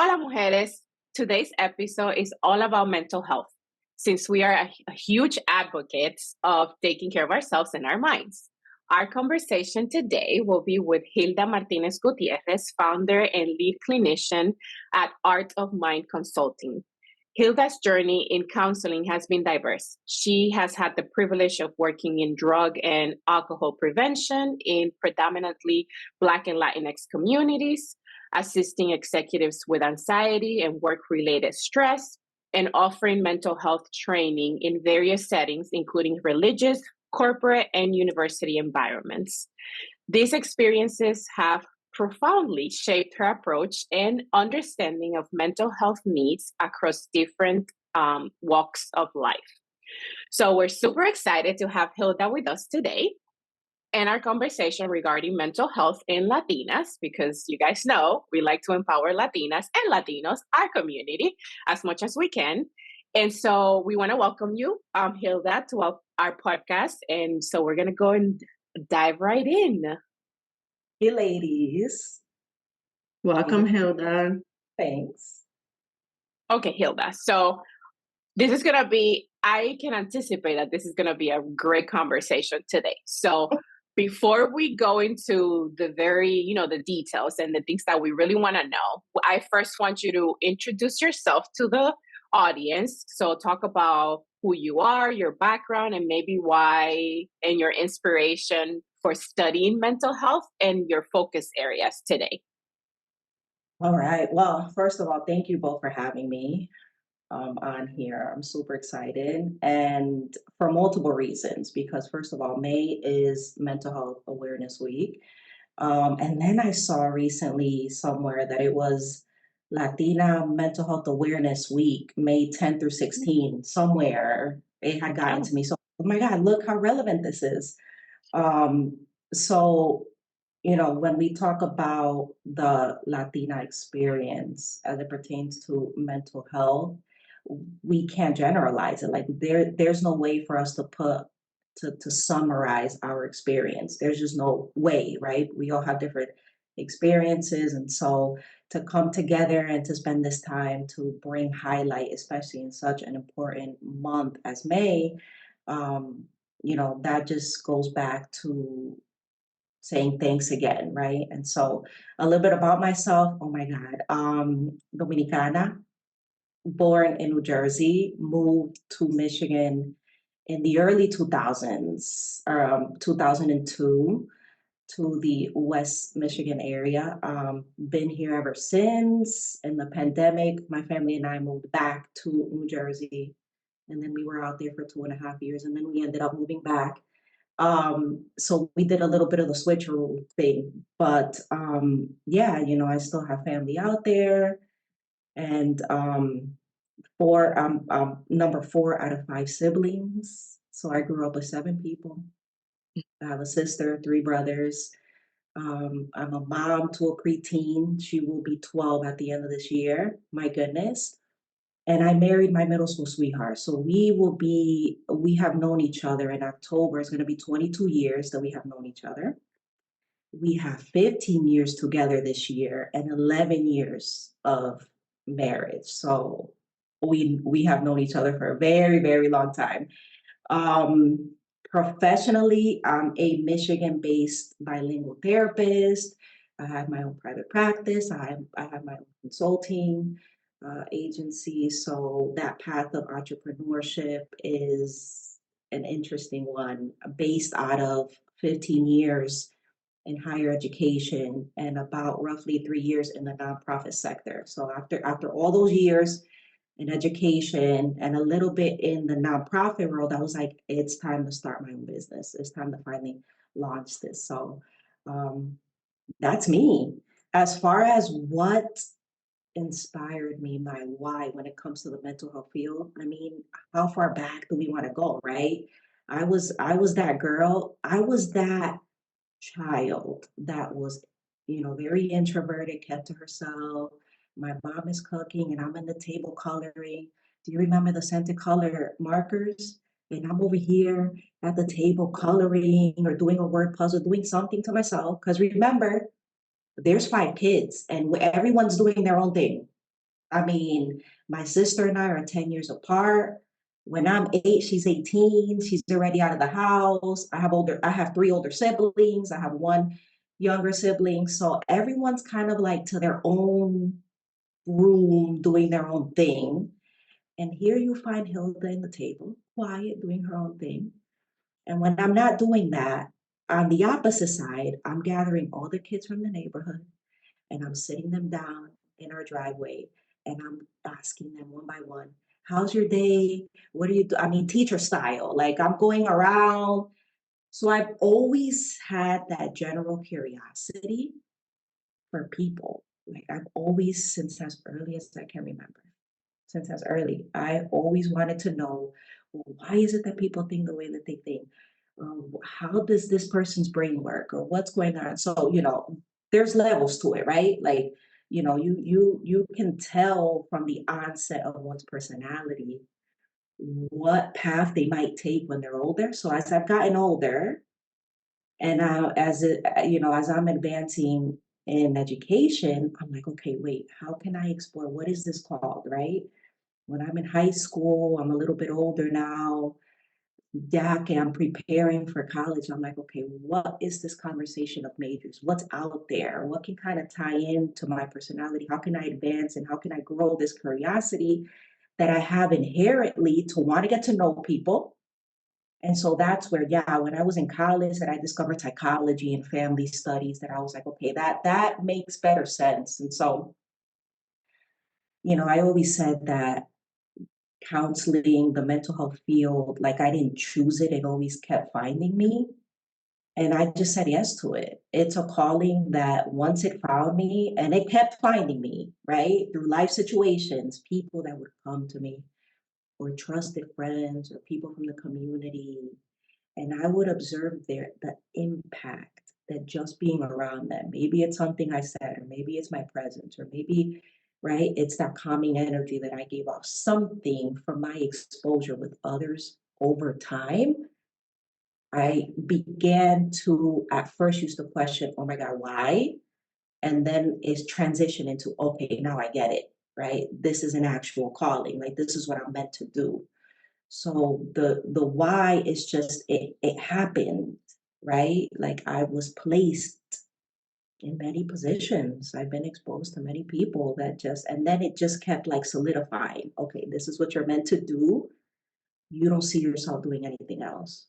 Hola, mujeres. Today's episode is all about mental health, since we are a huge advocates of taking care of ourselves and our minds. Our conversation today will be with Hilda Martinez-Gutierrez, founder and lead clinician at Art of Mind Consulting. Hilda's journey in counseling has been diverse. She has had the privilege of working in drug and alcohol prevention in predominantly Black and Latinx communities, assisting executives with anxiety and work-related stress, and offering mental health training in various settings, including religious, corporate, and university environments. These experiences have profoundly shaped her approach and understanding of mental health needs across different walks of life. So we're super excited to have Hilda with us today and our conversation regarding mental health in Latinas, because you guys know we like to empower Latinas and Latinos, our community, as much as we can. And so we want to welcome you, Hilda, to our podcast. And so we're going to go and dive right in. Hey, ladies. Welcome, Hilda. Thanks. Okay, Hilda. So this is going to be, I can anticipate that this is going to be a great conversation today. So before we go into the the details and the things that we really want to know, I first want you to introduce yourself to the audience. So talk about who you are, your background, and maybe why and your inspiration for studying mental health and your focus areas today. All right. Well, first of all, thank you both for having me on here. I'm super excited, and for multiple reasons. Because first of all, May is Mental Health Awareness Week, and then I saw recently somewhere that it was Latina Mental Health Awareness Week, May 10th through 16th. Somewhere it had gotten to me. So, oh my God, look how relevant this is. So, when we talk about the Latina experience as it pertains to mental health, we can't generalize it. Like there's no way for us to summarize our experience. There's just no way, right? We all have different experiences. And so to come together and to spend this time to bring highlight, especially in such an important month as May, that just goes back to saying thanks again, right? And so a little bit about myself. Oh my God. Dominicana, born in New Jersey, moved to Michigan in the early 2000s, 2002, to the West Michigan area. Been here ever since. In the pandemic, my family and I moved back to New Jersey, and then we were out there for 2.5 years, and then we ended up moving back. So we did a little bit of the switcheroo thing, but yeah, I still have family out there, and number 4 out of 5 siblings. So I grew up with 7 people. I have a sister, 3 brothers. I'm a mom to a preteen. She will be 12 at the end of this year. My goodness. And I married my middle school sweetheart. So we have known each other in October. It's going to be 22 years that we have known each other. We have 15 years together this year and 11 years of marriage. So we have known each other for a very, very long time. Professionally, I'm a Michigan-based bilingual therapist. I have my own private practice. I have my own consulting agency. So that path of entrepreneurship is an interesting one, based out of 15 years in higher education and about roughly 3 years in the nonprofit sector. So after all those years in education and a little bit in the nonprofit world, I was like, it's time to start my own business. It's time to finally launch this. So that's me. As far as what inspired me, my why when it comes to the mental health field, I mean, how far back do we want to go, right? I was that girl. I was that child that was, very introverted, kept to herself. My mom is cooking and I'm in the table coloring. Do you remember the scented color markers? And I'm over here at the table coloring or doing a word puzzle, doing something to myself. Because remember, there's 5 kids and everyone's doing their own thing. I mean, my sister and I are 10 years apart. When I'm 8, she's 18. She's already out of the house. I have 3 older siblings. I have 1 younger sibling. So everyone's kind of like to their own room doing their own thing. And here you find Hilda in the table, quiet, doing her own thing. And when I'm not doing that, on the opposite side, I'm gathering all the kids from the neighborhood and I'm sitting them down in our driveway and I'm asking them one by one, how's your day? What do you do? I mean, teacher style, like I'm going around. So I've always had that general curiosity for people. Like I've always, since as early as I can remember, since as early, I always wanted to know, well, why is it that people think the way that they think? How does this person's brain work or what's going on? So, there's levels to it, right? Like, you can tell from the onset of one's personality what path they might take when they're older. So as I've gotten older, and as I'm advancing in education, I'm like, okay, wait, how can I explore? What is this called, right? When I'm in high school, I'm a little bit older now. Yeah, okay, I'm preparing for college. I'm like, okay, what is this conversation of majors? What's out there? What can kind of tie into my personality? How can I advance and how can I grow this curiosity that I have inherently to want to get to know people? And so that's where, yeah, when I was in college that I discovered psychology and family studies, that I was like, okay, that makes better sense. And so, I always said that counseling, the mental health field, like I didn't choose it, it always kept finding me. And I just said yes to it. It's a calling that once it found me, and it kept finding me, right? Through life situations, people that would come to me, or trusted friends, or people from the community. And I would observe the impact that just being around them. Maybe it's something I said, or maybe it's my presence, or maybe, right, it's that calming energy that I gave off. Something from my exposure with others over time, I began to at first use the question, oh my God, why? And then it's transition into, okay, now I get it, right? This is an actual calling. Like this is what I'm meant to do. So the why is just it happened, right? Like I was placed in many positions. I've been exposed to many people that just, and then it just kept like solidifying. Okay, this is what you're meant to do. You don't see yourself doing anything else,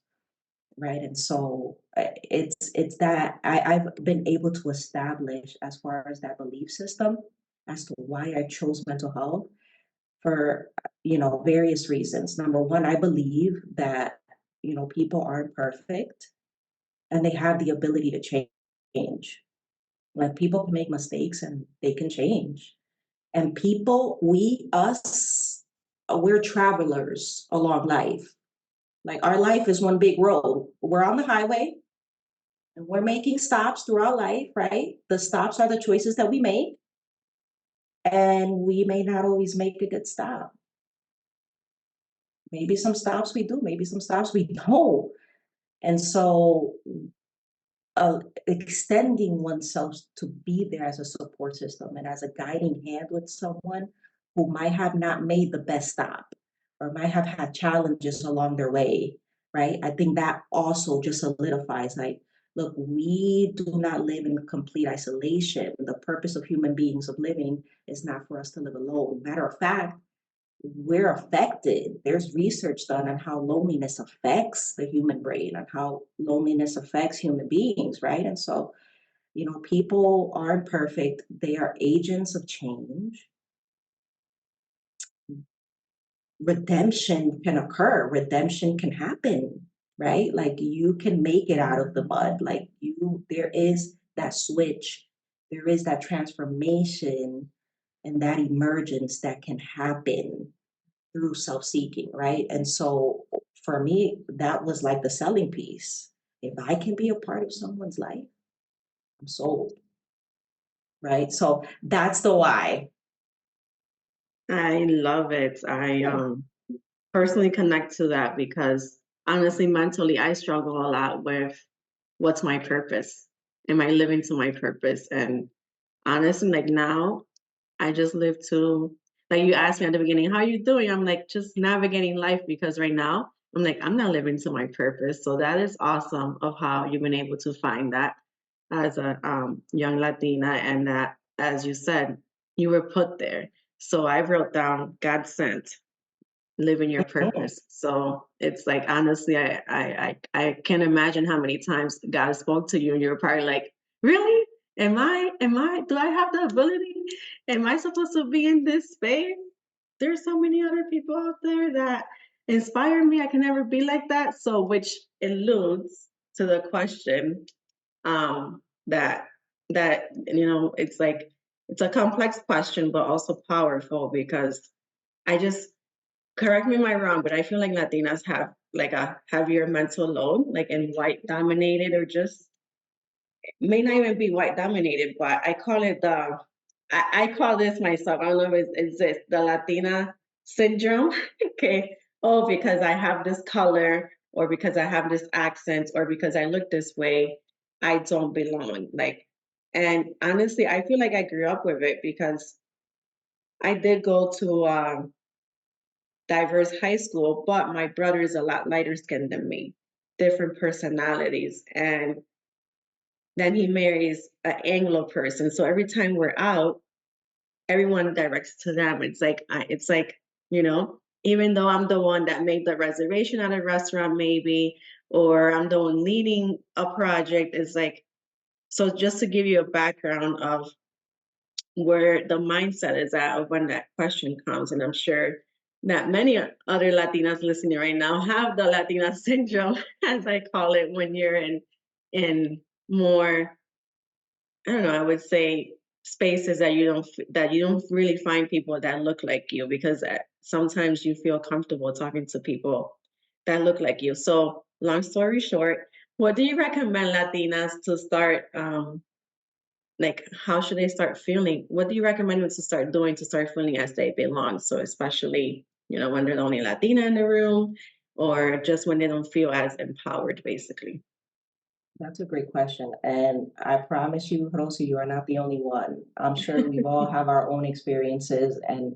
right? And so it's that I've been able to establish as far as that belief system as to why I chose mental health for various reasons. Number one, I believe that people aren't perfect and they have the ability to change. Like people can make mistakes and they can change. And people, we're travelers along life. Like our life is one big road. We're on the highway and we're making stops throughout life, right? The stops are the choices that we make. And we may not always make a good stop. Maybe some stops we do, maybe some stops we don't. And so extending oneself to be there as a support system and as a guiding hand with someone who might have not made the best stop or might have had challenges along their way, right? I think that also just solidifies like, look, we do not live in complete isolation. The purpose of human beings of living is not for us to live alone. Matter of fact, we're affected. There's research done on how loneliness affects the human brain and how loneliness affects human beings, right? And so, people aren't perfect. They are agents of change. Redemption can occur, redemption can happen, right? Like you can make it out of the mud. Like there is that switch, there is that transformation and that emergence that can happen through self-seeking, right? And so for me, that was like the selling piece. If I can be a part of someone's life, I'm sold, right? So that's the why. I love it. I personally connect to that because honestly, mentally, I struggle a lot with what's my purpose? Am I living to my purpose? And honestly, like now, I just live to Like you asked me at the beginning, how are you doing? I'm like, just navigating life, because right now I'm like, I'm not living to my purpose. So that is awesome of how you've been able to find that as a young Latina, and that, as you said, you were put there. So I wrote down God sent, living your Mhm. purpose. So it's like, honestly, I can't imagine how many times God spoke to you and you're probably like, really? Do I have the ability? Am I supposed to be in this space? There's so many other people out there that inspire me. I can never be like that. So, which alludes to the question, um, that, it's like, it's a complex question, but also powerful, because I just, correct me if I'm wrong, but I feel like Latinas have like a heavier mental load, like in white dominated, or just may not even be white dominated, but I call it I call this myself. I don't know if it's this the Latina syndrome. Okay. Oh, because I have this color, or because I have this accent, or because I look this way, I don't belong. Like, and honestly, I feel like I grew up with it, because I did go to diverse high school, but my brother is a lot lighter skinned than me, different personalities. And then he marries an Anglo person. So every time we're out, everyone directs to them. It's like, even though I'm the one that made the reservation at a restaurant, maybe, or I'm the one leading a project, it's like, so just to give you a background of where the mindset is at of when that question comes. And I'm sure that many other Latinas listening right now have the Latina syndrome, as I call it, when you're in more, I don't know, I would say spaces that you don't really find people that look like you, because sometimes you feel comfortable talking to people that look like you. So long story short, what do you recommend Latinas to start, like, how should they start feeling? What do you recommend them to start doing to start feeling as they belong? So especially, when they're the only Latina in the room, or just when they don't feel as empowered, basically. That's a great question. And I promise you, Rosie, you are not the only one. I'm sure we all have our own experiences, and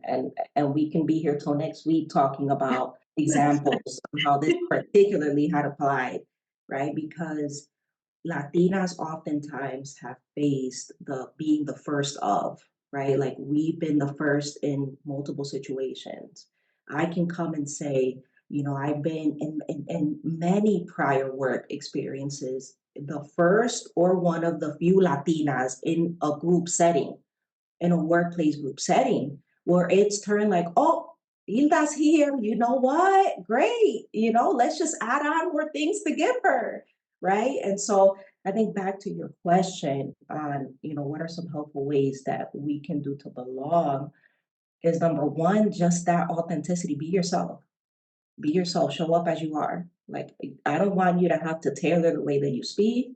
we can be here till next week talking about examples of how this particularly had applied, right? Because Latinas oftentimes have faced the being the first of, right? Like we've been the first in multiple situations. I can come and say, I've been in many prior work experiences, the first or one of the few Latinas in a group setting, in a workplace group setting, where it's turned like, oh, Hilda's here. You know what? Great. Let's just add on more things to give her. Right. And so I think back to your question on, what are some helpful ways that we can do to belong is number one, just that authenticity. Be yourself. Be yourself. Show up as you are. Like, I don't want you to have to tailor the way that you speak.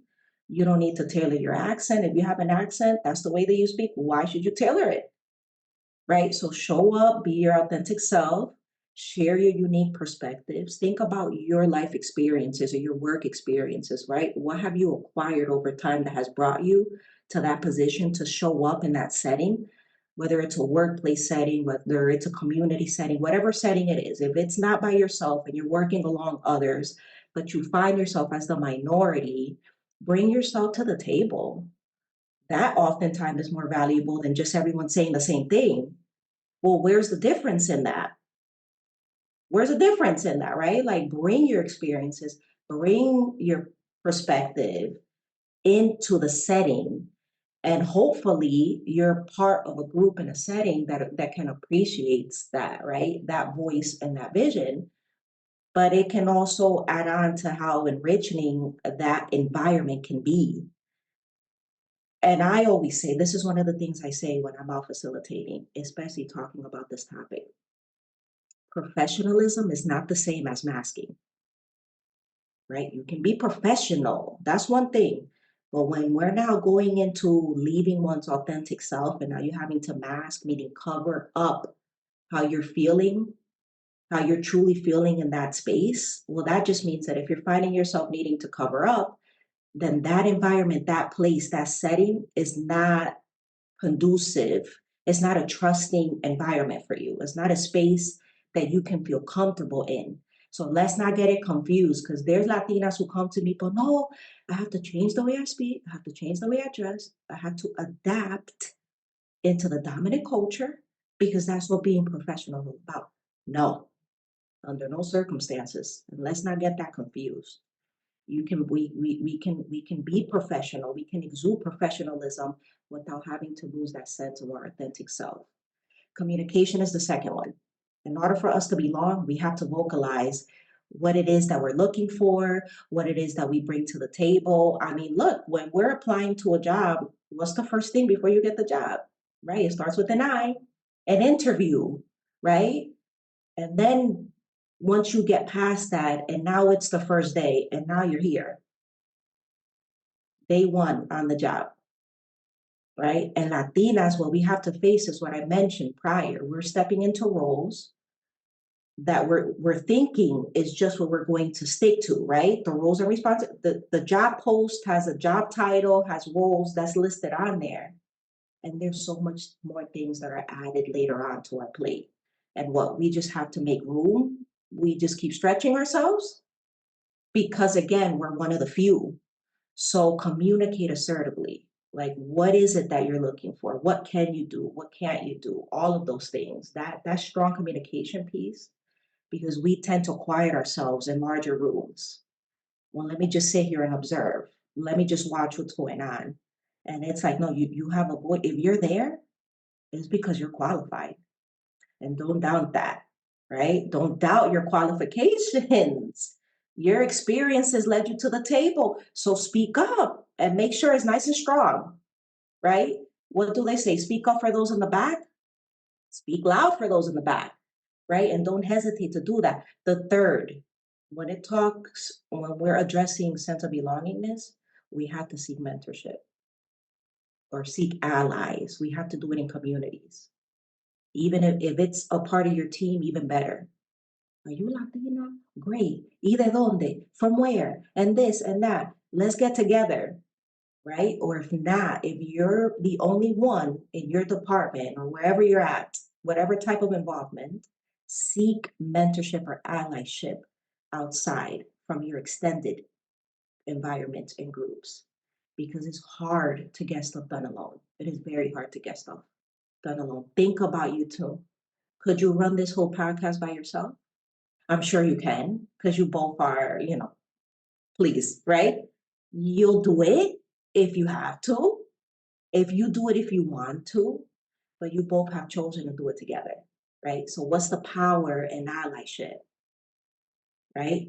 You don't need to tailor your accent. If you have an accent, that's the way that you speak. Why should you tailor it? Right? So show up, be your authentic self, share your unique perspectives, think about your life experiences or your work experiences, right? What have you acquired over time that has brought you to that position to show up in that setting? Whether it's a workplace setting, whether it's a community setting, whatever setting it is, if it's not by yourself and you're working along others, but you find yourself as the minority, bring yourself to the table. That oftentimes is more valuable than just everyone saying the same thing. Well, where's the difference in that? Where's the difference in that, right? Like bring your experiences, bring your perspective into the setting, and hopefully you're part of a group in a setting that can appreciates that, right? That voice and that vision. But it can also add on to how enriching that environment can be. And I always say, this is one of the things I say when I'm out facilitating, especially talking about this topic. Professionalism is not the same as masking, right? You can be professional, that's one thing. But when we're now going into leaving one's authentic self and now you're having to mask, meaning cover up how you're feeling, how you're truly feeling in that space, well, that just means that if you're finding yourself needing to cover up, then that environment, that place, that setting is not conducive It's not a trusting environment for you. It's not a space that you can feel comfortable in. So let's not get it confused, because there's Latinas who come to me, but no, I have to change the way I speak. I have to change the way I dress. I have to adapt into the dominant culture because that's what being professional is about. No, under no circumstances. And let's not get that confused. You can we can be professional. We can exude professionalism without having to lose that sense of our authentic self. Communication is the second one. In order for us to belong, we have to vocalize what it is that we're looking for, what it is that we bring to the table. I mean, look, when we're applying to a job, what's the first thing before you get the job? Right? It starts with an I, an interview, right? And then once you get past that, and now it's the first day, and now you're here, day one on the job, right? And Latinas, what we have to face is what I mentioned prior. We're stepping into roles that we're thinking is just what we're going to stick to, right? The roles and responsibilities. The job post has a job title, has roles that's listed on there. And there's so much more things that are added later on to our plate. And what we just have to make room. We just keep stretching ourselves because again, we're one of the few. So communicate assertively. Like, what is it that you're looking for? What can you do? What can't you do? All of those things. That strong communication piece, because we tend to quiet ourselves in larger rooms. Well, let me just sit here and observe. Let me just watch what's going on. And it's like, no, you have a voice. If you're there, it's because you're qualified. And don't doubt that, right? Don't doubt your qualifications. Your experiences led you to the table. So speak up and make sure it's nice and strong, right? What do they say? Speak up for those in the back, speak loud for those in the back, right? And don't hesitate to do that. The third, when we're addressing sense of belongingness, we have to seek mentorship or seek allies. We have to do it in communities. Even if it's a part of your team, even better. Are you Latina? Great. ¿Y de dónde? From where? And this and that. Let's get together, right? Or if not, if you're the only one in your department or wherever you're at, whatever type of involvement, seek mentorship or allyship outside from your extended environment and groups, because it's hard to get stuff done alone. It is very hard to get stuff done alone. Think about you too. Could you run this whole podcast by yourself? I'm sure you can, because you both are, please, right? You'll do it if you have to, if you do it if you want to, but you both have chosen to do it together, right? So what's the power in allyship, right?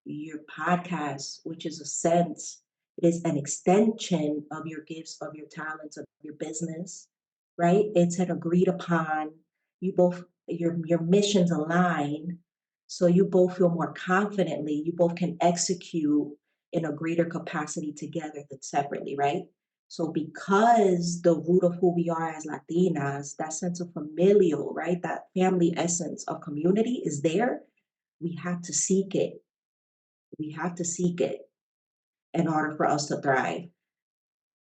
Your podcast, which is a sense, it is an extension of your gifts, of your talents, of your business, right? It's an agreed upon, you both, your missions align, so you both feel more confidently, you both can execute in a greater capacity together than separately, right? So because the root of who we are as Latinas, that sense of familial, right? That family essence of community is there. We have to seek it. We have to seek it in order for us to thrive.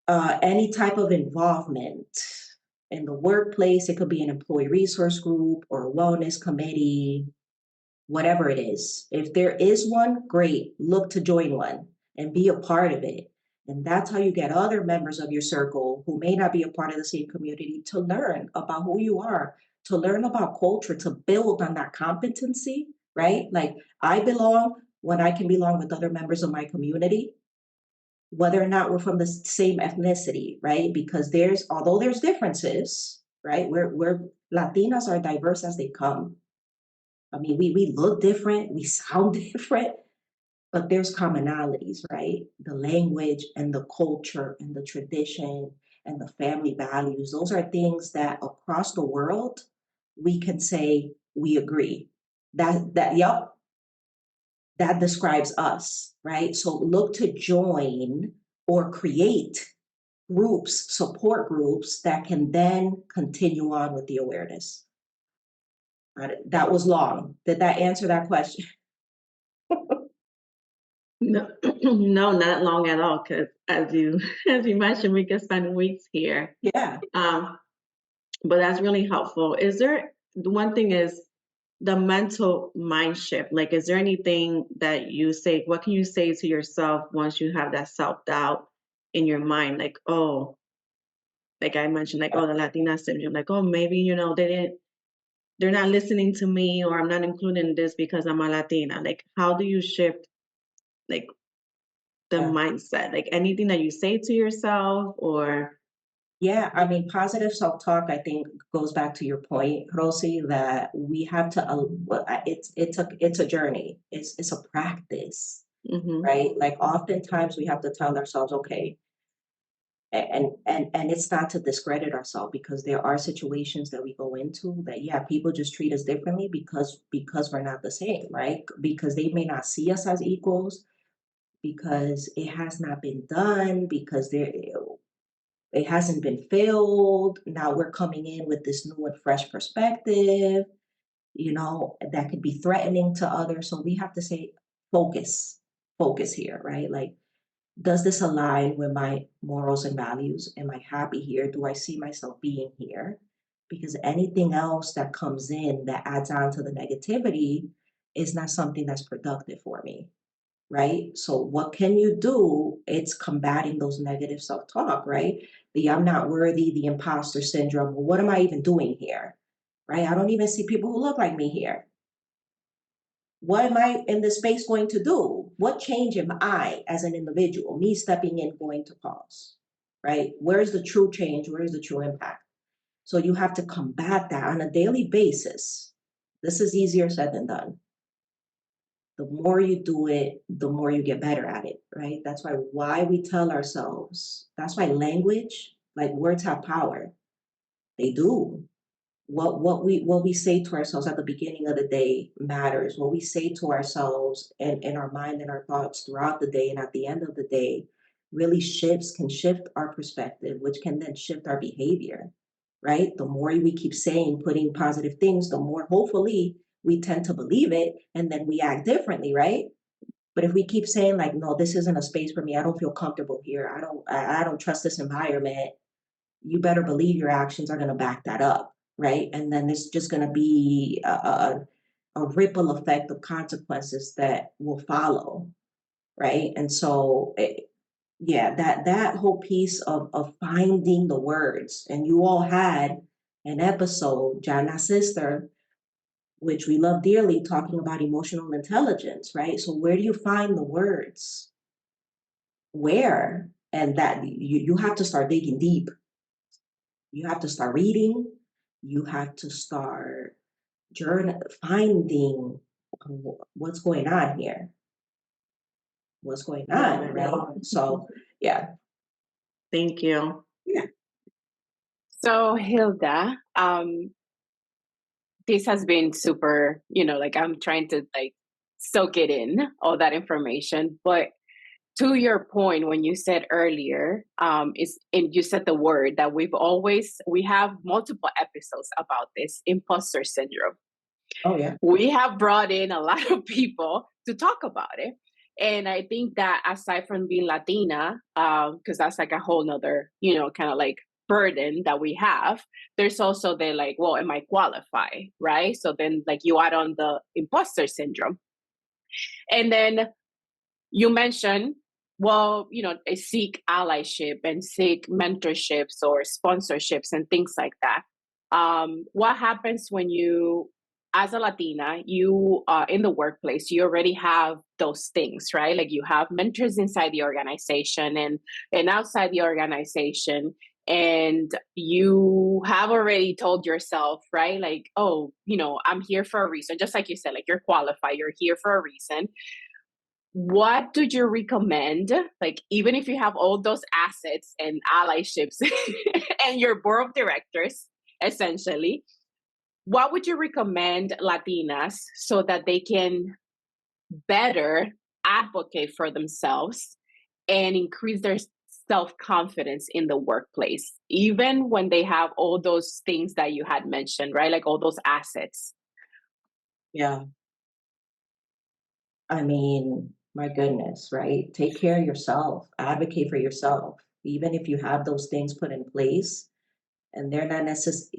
Any type of involvement in the workplace, it could be an employee resource group or a wellness committee, whatever it is. If there is one, great, look to join one and be a part of it. And that's how you get other members of your circle who may not be a part of the same community to learn about who you are, to learn about culture, to build on that competency, right? Like, I belong when I can belong with other members of my community, whether or not we're from the same ethnicity, right? Because although there's differences, right? We're Latinas are diverse as they come. I mean, we look different, we sound different, but there's commonalities, right? The language and the culture and the tradition and the family values. Those are things that across the world we can say we agree. Yep, that describes us, right? So look to join or create groups, support groups that can then continue on with the awareness. That was long. Did that answer that question? No, no, not long at all. Because as you mentioned, we could spend weeks here. Yeah. But that's really helpful. The one thing is the mental mind shift. Like, is there anything that you say, what can you say to yourself once you have that self-doubt in your mind? Like, oh, like I mentioned, like, oh, the Latina syndrome, like, oh, maybe, they're not listening to me, or I'm not included in this because I'm a Latina. Like, how do you shift, like, the Yeah. mindset? Like, anything that you say to yourself, or Yeah, I mean, positive self-talk, I think, goes back to your point, Rosie, that we have to, it's a journey. It's a practice, Mhm. right? Like oftentimes we have to tell ourselves, okay, and it's not to discredit ourselves, because there are situations that we go into that, yeah, people just treat us differently because we're not the same, right? Because they may not see us as equals, because it has not been done, because it hasn't been filled. Now we're coming in with this new and fresh perspective, that could be threatening to others. So we have to say, focus here, right? Like, does this align with my morals and values? Am I happy here? Do I see myself being here? Because anything else that comes in that adds on to the negativity is not something that's productive for me, right? So what can you do? It's combating those negative self-talk, right? The I'm not worthy, the imposter syndrome. Well, what am I even doing here? Right? I don't even see people who look like me here. What am I in this space going to do? What change am I as an individual, me stepping in, going to cause? Right? Where's the true change? Where's the true impact? So you have to combat that on a daily basis. This is easier said than done. The more you do it, the more you get better at it, right? That's why we tell ourselves, that's why language, like words have power. They do. What we say to ourselves at the beginning of the day matters. What we say to ourselves and in our mind and our thoughts throughout the day and at the end of the day really can shift our perspective, which can then shift our behavior, right? The more we keep saying, putting positive things, the more hopefully we tend to believe it, and then we act differently, right? But if we keep saying like, no, this isn't a space for me, I don't feel comfortable here, I don't trust this environment, you better believe your actions are going to back that up, right? And then it's just going to be a ripple effect of consequences that will follow, right? And so, yeah, that whole piece of finding the words, and you all had an episode, Jana's sister, which we love dearly, talking about emotional intelligence, right? So where do you find the words? Where? And that you have to start digging deep. You have to start reading. You have to start finding what's going on here. What's going on, right? So, yeah. thank you. Yeah. So, Hilda, this has been super, like I'm trying to like soak it in, all that information. But to your point, when you said earlier, and you said the word that we have multiple episodes about this imposter syndrome. Oh, yeah. We have brought in a lot of people to talk about it. And I think that aside from being Latina, because that's like a whole nother, kind of like burden that we have, there's also the like, well, am I qualified? Right. So then like you add on the imposter syndrome. And then you mentioned, well, seek allyship and seek mentorships or sponsorships and things like that. What happens when you, as a Latina, you in the workplace, you already have those things, right? Like you have mentors inside the organization and outside the organization. And you have already told yourself, right? Like, oh, I'm here for a reason. Just like you said, like you're qualified, you're here for a reason. What do you recommend? Like, even if you have all those assets and allyships and your board of directors, essentially, what would you recommend Latinas so that they can better advocate for themselves and increase their self-confidence in the workplace, even when they have all those things that you had mentioned, right? Like all those assets. Yeah. I mean, my goodness, right? Take care of yourself, advocate for yourself. Even if you have those things put in place, And they're not necessarily,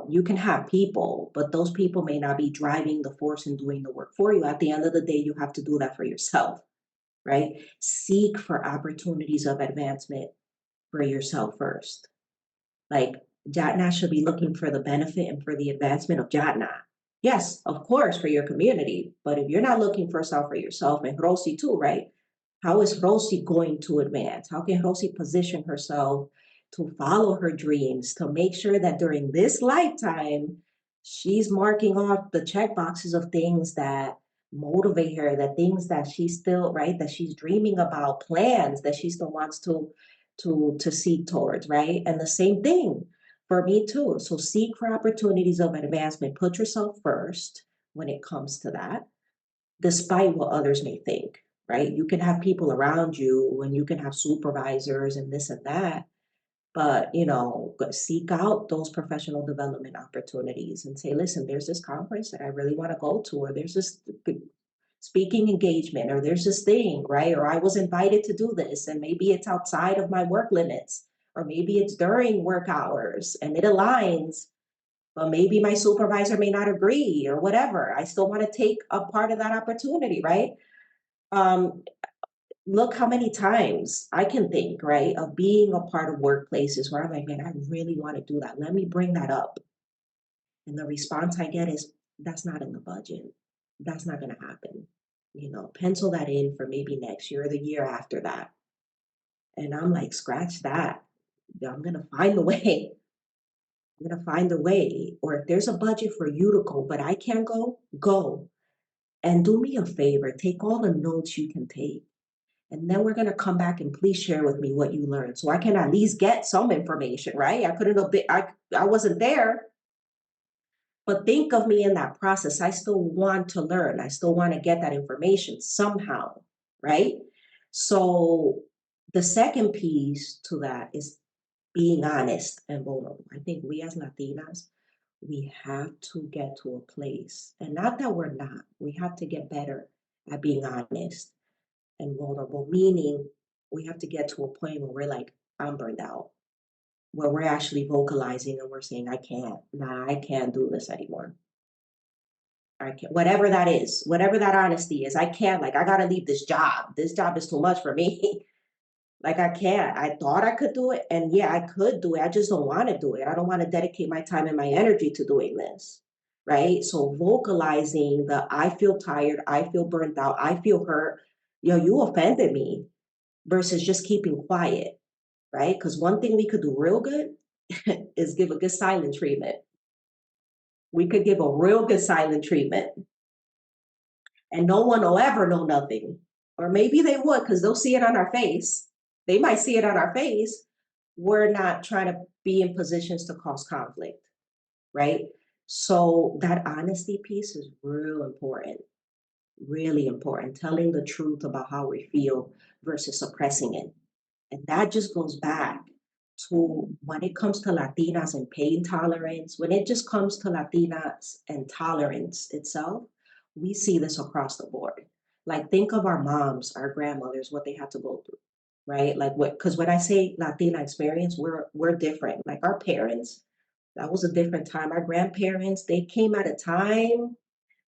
you can have people, but those people may not be driving the force and doing the work for you. At the end of the day, you have to do that for yourself, right? Seek for opportunities of advancement for yourself first. Like Jatna should be looking for the benefit and for the advancement of Jatna. Yes, of course, for your community. But if you're not looking for self for yourself, and Rosie too, right? How is Rosie going to advance? How can Rosie position herself to follow her dreams, to make sure that during this lifetime, she's marking off the check boxes of things that motivate her, the things that she's still, right, that she's dreaming about, plans that she still wants to seek towards, right? And the same thing for me too. So seek for opportunities of advancement. Put yourself first when it comes to that, despite what others may think, right? You can have people around you and you can have supervisors and this and that, but seek out those professional development opportunities and say, listen, there's this conference that I really want to go to, or there's this speaking engagement, or there's this thing, right? Or I was invited to do this, and maybe it's outside of my work limits, or maybe it's during work hours and it aligns, but maybe my supervisor may not agree or whatever. I still want to take a part of that opportunity, right? Look how many times I can think, right, of being a part of workplaces where I'm like, man, I really want to do that. Let me bring that up. And the response I get is, that's not in the budget. That's not going to happen. Pencil that in for maybe next year or the year after that. And I'm like, scratch that. I'm going to find a way. I'm going to find a way. Or if there's a budget for you to go, but I can't go, go. And do me a favor, take all the notes you can take. And then we're going to come back and please share with me what you learned so I can at least get some information, right? I couldn't have been, I wasn't there, but think of me in that process. I still want to learn. I still want to get that information somehow, right? So the second piece to that is being honest and vulnerable. I think we as Latinas, we have to get to a place, and not that we're not, we have to get better at being honest and vulnerable, meaning we have to get to a point where we're like, I'm burned out, where we're actually vocalizing and we're saying, I can't do this anymore. I can't, whatever that is, whatever that honesty is, I can't, like, I gotta leave this job. This job is too much for me. Like, I can't. I thought I could do it, and yeah, I could do it. I just don't want to do it. I don't want to dedicate my time and my energy to doing this, right? So vocalizing the I feel tired, I feel burnt out, I feel hurt, you offended me, versus just keeping quiet, right? Because one thing we could do real good is give a good silent treatment. We could give a real good silent treatment, and no one will ever know nothing. Or maybe they would, because they'll see it on our face. They might see it on our face. We're not trying to be in positions to cause conflict, right? So that honesty piece is real important, really important. Telling the truth about how we feel versus suppressing it. And that just goes back to when it comes to Latinas and pain tolerance, when it just comes to Latinas and tolerance itself, we see this across the board. Like, think of our moms, our grandmothers, what they had to go through, right? Like, because when I say Latina experience, we're different. Like, our parents, that was a different time. Our grandparents, they came at a time,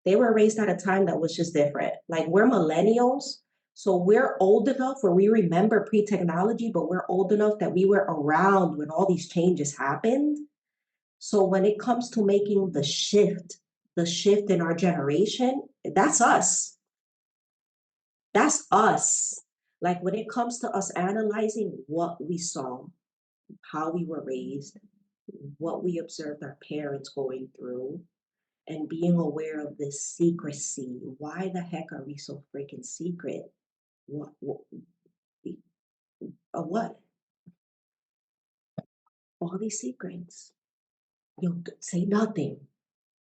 they were raised at a time that was just different. Like, we're millennials, so we're old enough where we remember pre-technology, but we're old enough that we were around when all these changes happened. So when it comes to making the shift in our generation, that's us. That's us. Like, when it comes to us analyzing what we saw, how we were raised, what we observed our parents going through, and being aware of this secrecy. Why the heck are we so freaking secret? What? What? All these secrets. Say nothing.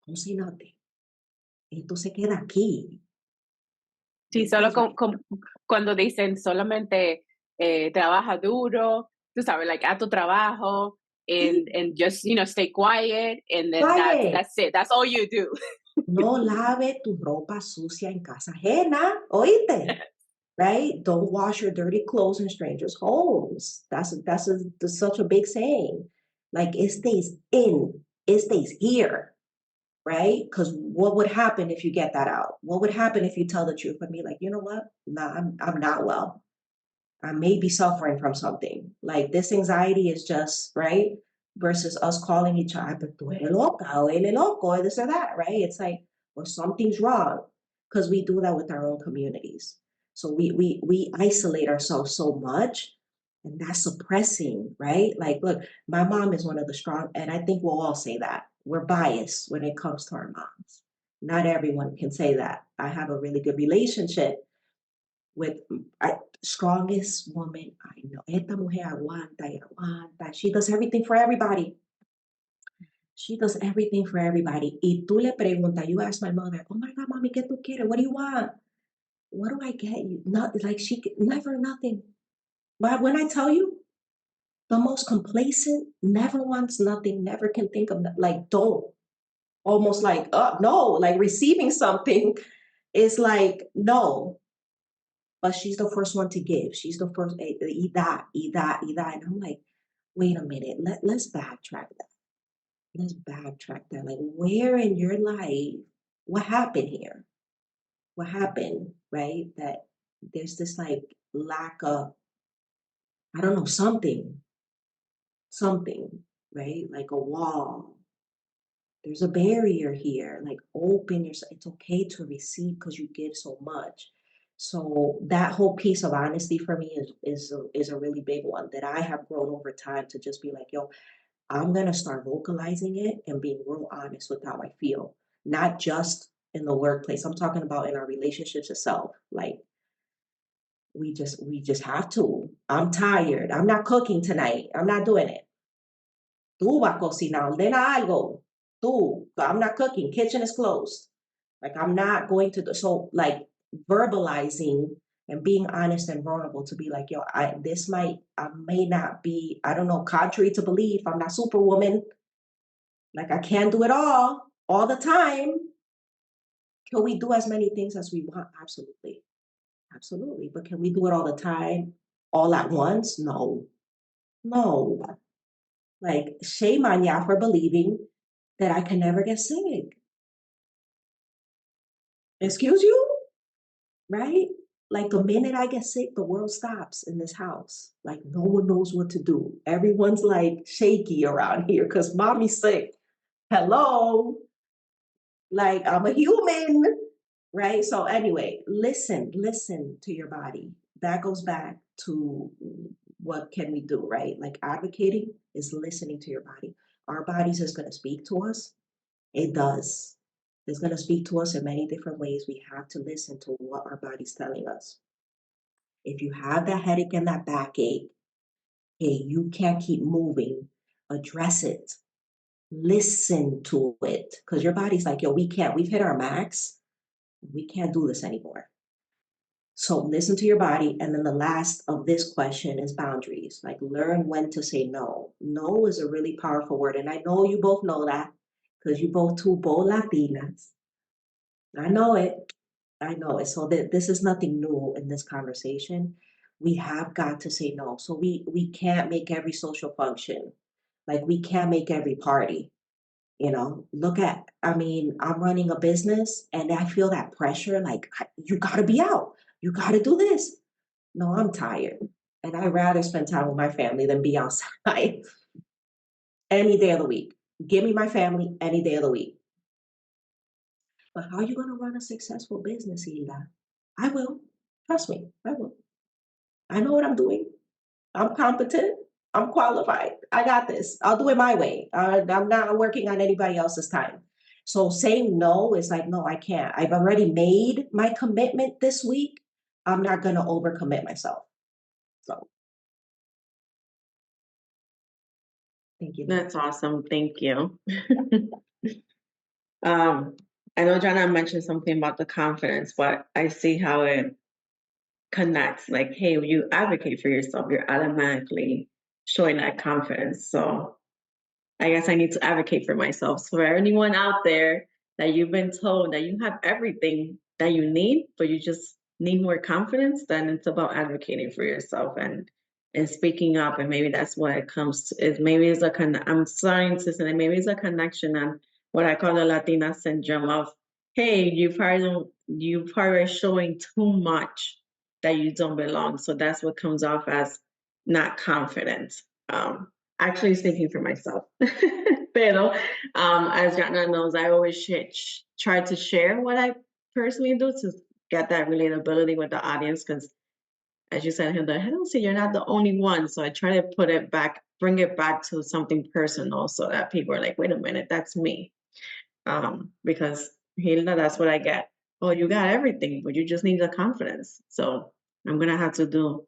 Don't say nothing. Esto se queda aquí. Sí, solo cuando dicen solamente trabaja duro, tú sabes, like, a tu trabajo, and just, stay quiet, and then that's it. That's all you do. No lave tu ropa sucia en casa ajena, oíste? Right? Don't wash your dirty clothes in strangers' homes. That's such a big saying. Like it stays here, right? Because what would happen if you get that out? What would happen if you tell the truth and be like, you know what? Nah, I'm not well. I may be suffering from something. Like this anxiety is just, right? Versus us calling each other, tú eres loca, o él es loco, or this or that, right? It's like, well, something's wrong. Because we do that with our own communities. So we isolate ourselves so much, and that's suppressing, right? Like, look, my mom is one of the strong, and I think we'll all say that. We're biased when it comes to our moms. Not everyone can say that. I have a really good relationship with strongest woman I know. Esta mujer aguanta y aguanta. She does everything for everybody. She does everything for everybody. Y tú le preguntas, you ask my mother, oh my God, mommy, ¿qué tú quieres? What do you want? What do I get you? Not like never nothing. But when I tell you, the most complacent, never wants nothing, never can think of like don't. Almost like, no, like receiving something is like, no. But she's the first one to give. She's the first, eat that, eat that, eat that. And I'm like, wait a minute, let's backtrack that. Let's backtrack that. Like, where in your life, what happened here? What happened, right? That there's this like lack of, I don't know, something, right? Like a wall. There's a barrier here. Like, open yourself. It's okay to receive because you give so much. So that whole piece of honesty for me is a really big one that I have grown over time to just be like, yo, I'm gonna start vocalizing it and being real honest with how I feel, not just in the workplace. I'm talking about in our relationships itself. Like we just have to. I'm tired. I'm not cooking tonight. I'm not doing it. Tú vas a cocinar, ordena algo. Tú, I'm not cooking. Kitchen is closed. Like I'm not going to. So like verbalizing and being honest and vulnerable to be like, yo, I may not be, I don't know, contrary to belief. I'm not superwoman. Like I can't do it all the time. Can we do as many things as we want? Absolutely. Absolutely. But can we do it all the time, all at once? No. No. Like shame on ya for believing that I can never get sick. Excuse you? Right? Like the minute I get sick, the world stops in this house. Like no one knows what to do. Everyone's like shaky around here because mommy's sick. Hello? Like I'm a human, right? So anyway, listen to your body. That goes back to what can we do, right? Like advocating is listening to your body. Our bodies is going to speak to us. It does. It's going to speak to us in many different ways. We have to listen to what our body's telling us. If you have that headache and that backache, hey, you can't keep moving, address it. Listen to it. Because your body's like, yo, we've hit our max. We can't do this anymore. So listen to your body. And then the last of this question is boundaries. Like learn when to say no. No is a really powerful word. And I know you both know that because you both Latinas. I know it. I know it. So this is nothing new in this conversation. We have got to say no. So we can't make every social function. Like we can't make every party. Look at, I mean, I'm running a business and I feel that pressure. Like you got to be out. You got to do this. No, I'm tired. And I'd rather spend time with my family than be outside any day of the week. Give me my family any day of the week. But how are you going to run a successful business, Hilda? I will. Trust me, I will. I know what I'm doing. I'm competent. I'm qualified. I got this. I'll do it my way. I'm not working on anybody else's time. So saying no is like, no, I can't. I've already made my commitment this week. I'm not going to overcommit myself. So thank you. That's awesome. Thank you. I know Jana mentioned something about the confidence, but I see how it connects. Like, hey, when you advocate for yourself, you're automatically showing that confidence. So I guess I need to advocate for myself. So for anyone out there that you've been told that you have everything that you need, but you just need more confidence, then it's about advocating for yourself and and speaking up, and maybe that's what it comes to. Is maybe it's I'm starting to say maybe it's a connection on what I call the Latina syndrome of, hey, you probably are showing too much that you don't belong. So that's what comes off as not confident. Um, Actually speaking for myself. Pero as Jana knows, I always try to share what I personally do to get that relatability with the audience, because as you said, Hilda, I don't see you're not the only one. So I try to bring it back to something personal so that people are like, wait a minute, that's me. Because Hilda, that's what I get. Oh, you got everything, but you just need the confidence. So I'm gonna have to do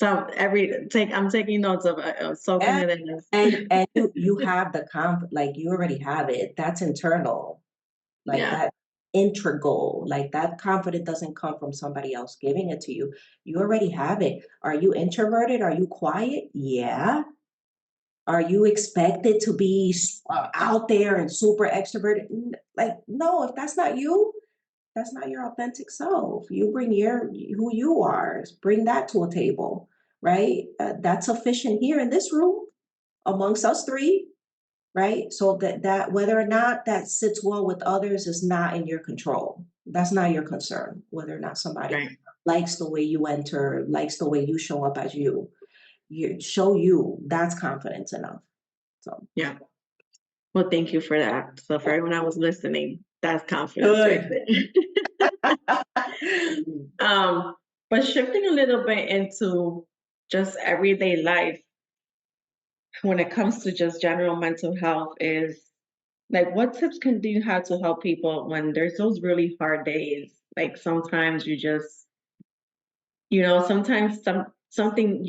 I'm taking notes of soaking And it in. and you have the like you already have it. That's internal. Like Yeah, that integral, like that confidence doesn't come from somebody else giving it to you. You already have it. Are you introverted? Are you quiet? Yeah. Are you expected to be out there and super extroverted? Like, no, if that's not you, that's not your authentic self. You bring who you are, bring that to a table, right? That's sufficient here in this room amongst us three, right? So that whether or not that sits well with others is not in your control. That's not your concern. Whether or not somebody right. likes the way you enter, likes the way you show up as you. You show you. That's confidence enough. So Yeah. Well, thank you for that. So for everyone that was listening, that's confidence right good. there. um, but shifting a little bit into just everyday life when it comes to just general mental health is like, what tips do you have to help people when there's those really hard days? Like sometimes you just, sometimes something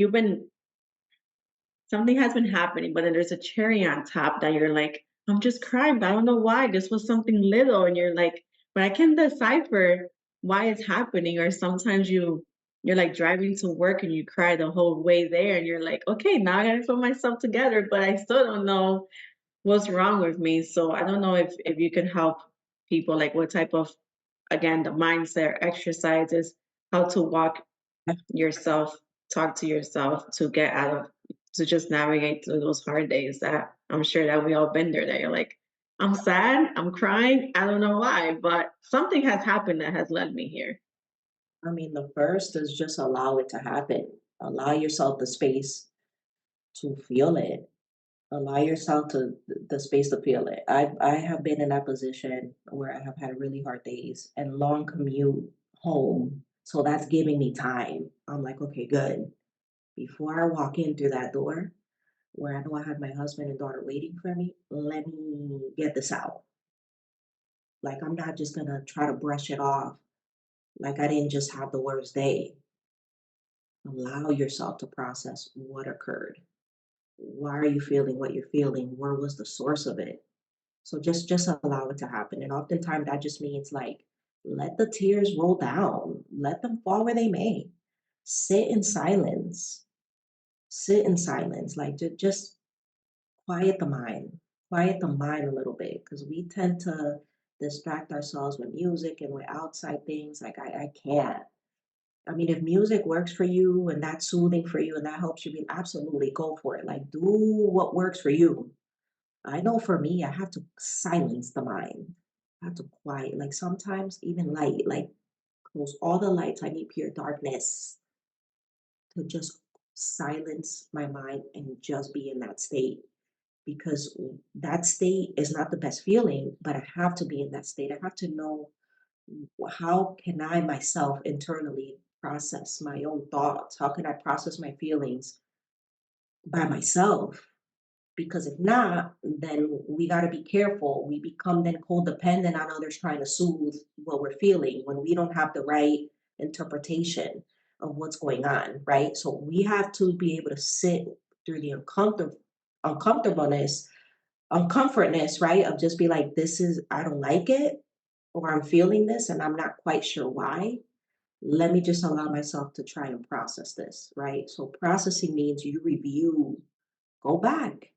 has been happening, but then there's a cherry on top that you're like, I'm just crying. I don't know why. This was something little. And you're like, but I can decipher why it's happening. Or sometimes you're like driving to work and you cry the whole way there. And you're like, okay, now I gotta put myself together, but I still don't know what's wrong with me. So I don't know if you can help people, like what type of, again, the mindset exercises, how to walk yourself, talk to yourself to get out of, to just navigate through those hard days that I'm sure that we all been there, that you're like, I'm sad, I'm crying, I don't know why, but something has happened that has led me here. I mean, the first is just allow it to happen. Allow yourself the space to feel it. Allow yourself to the space to feel it. I have been in that position where I have had really hard days and long commute home. So that's giving me time. I'm like, okay, good. Before I walk in through that door, where I know I have my husband and daughter waiting for me, let me get this out. Like I'm not just gonna try to brush it off. Like I didn't just have the worst day. Allow yourself to process what occurred. Why are you feeling what you're feeling? Where was the source of it? So just allow it to happen. And oftentimes that just means like let the tears roll down, let them fall where they may. Sit in silence. Sit in silence. Like just quiet the mind. Quiet the mind a little bit because we tend to distract ourselves with music and with outside things. Like I can't. I mean, if music works for you and that's soothing for you and that helps you, absolutely go for it. Like do what works for you. I know for me, I have to silence the mind. I have to quiet. Like sometimes even light, like close all the lights. I need pure darkness to just silence my mind and just be in that state. Because that state is not the best feeling, but I have to be in that state. I have to know how can I myself internally process my own thoughts? How can I process my feelings by myself? Because if not, then we got to be careful. We become then codependent on others trying to soothe what we're feeling when we don't have the right interpretation of what's going on, right? So we have to be able to sit through the uncomfortableness, uncomfortness, right? Of just be like, this is, I don't like it, or I'm feeling this and I'm not quite sure why. Let me just allow myself to try and process this, right? So processing means you review, go back,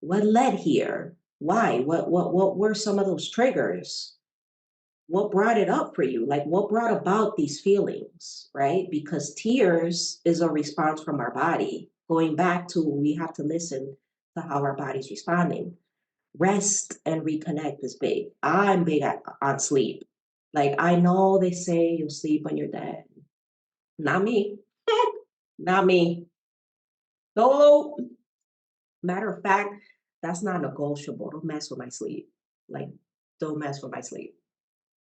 what led here? Why? What were some of those triggers? what brought it up for you? Like what brought about these feelings, right? Because tears is a response from our body. Going back to, we have to listen to how our body's responding. Rest and reconnect is big. I'm big on sleep. Like I know they say you'll sleep when you're dead. Not me. Not me. No. Matter of fact, that's not negotiable. Don't mess with my sleep. Like, don't mess with my sleep.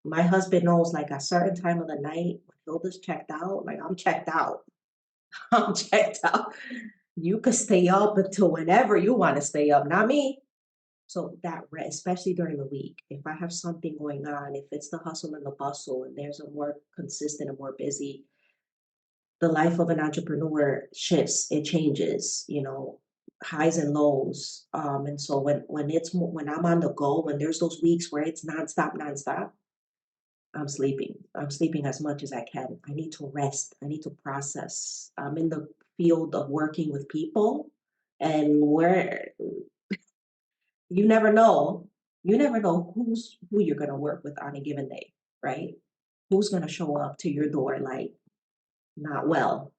My husband knows, like, a certain time of the night when Hilda's checked out, like, I'm checked out. I'm checked out. You could stay up until whenever you want to stay up, not me. So that rest, especially during the week, if I have something going on, if it's the hustle and the bustle, and there's a more consistent and more busy, the life of an entrepreneur shifts, it changes, highs and lows. And so when I'm on the go, when there's those weeks where it's nonstop, I'm sleeping. I'm sleeping as much as I can. I need to rest. I need to process. I'm in the field of working with people, and where you never know, who you're gonna work with on a given day, right? Who's gonna show up to your door like not well.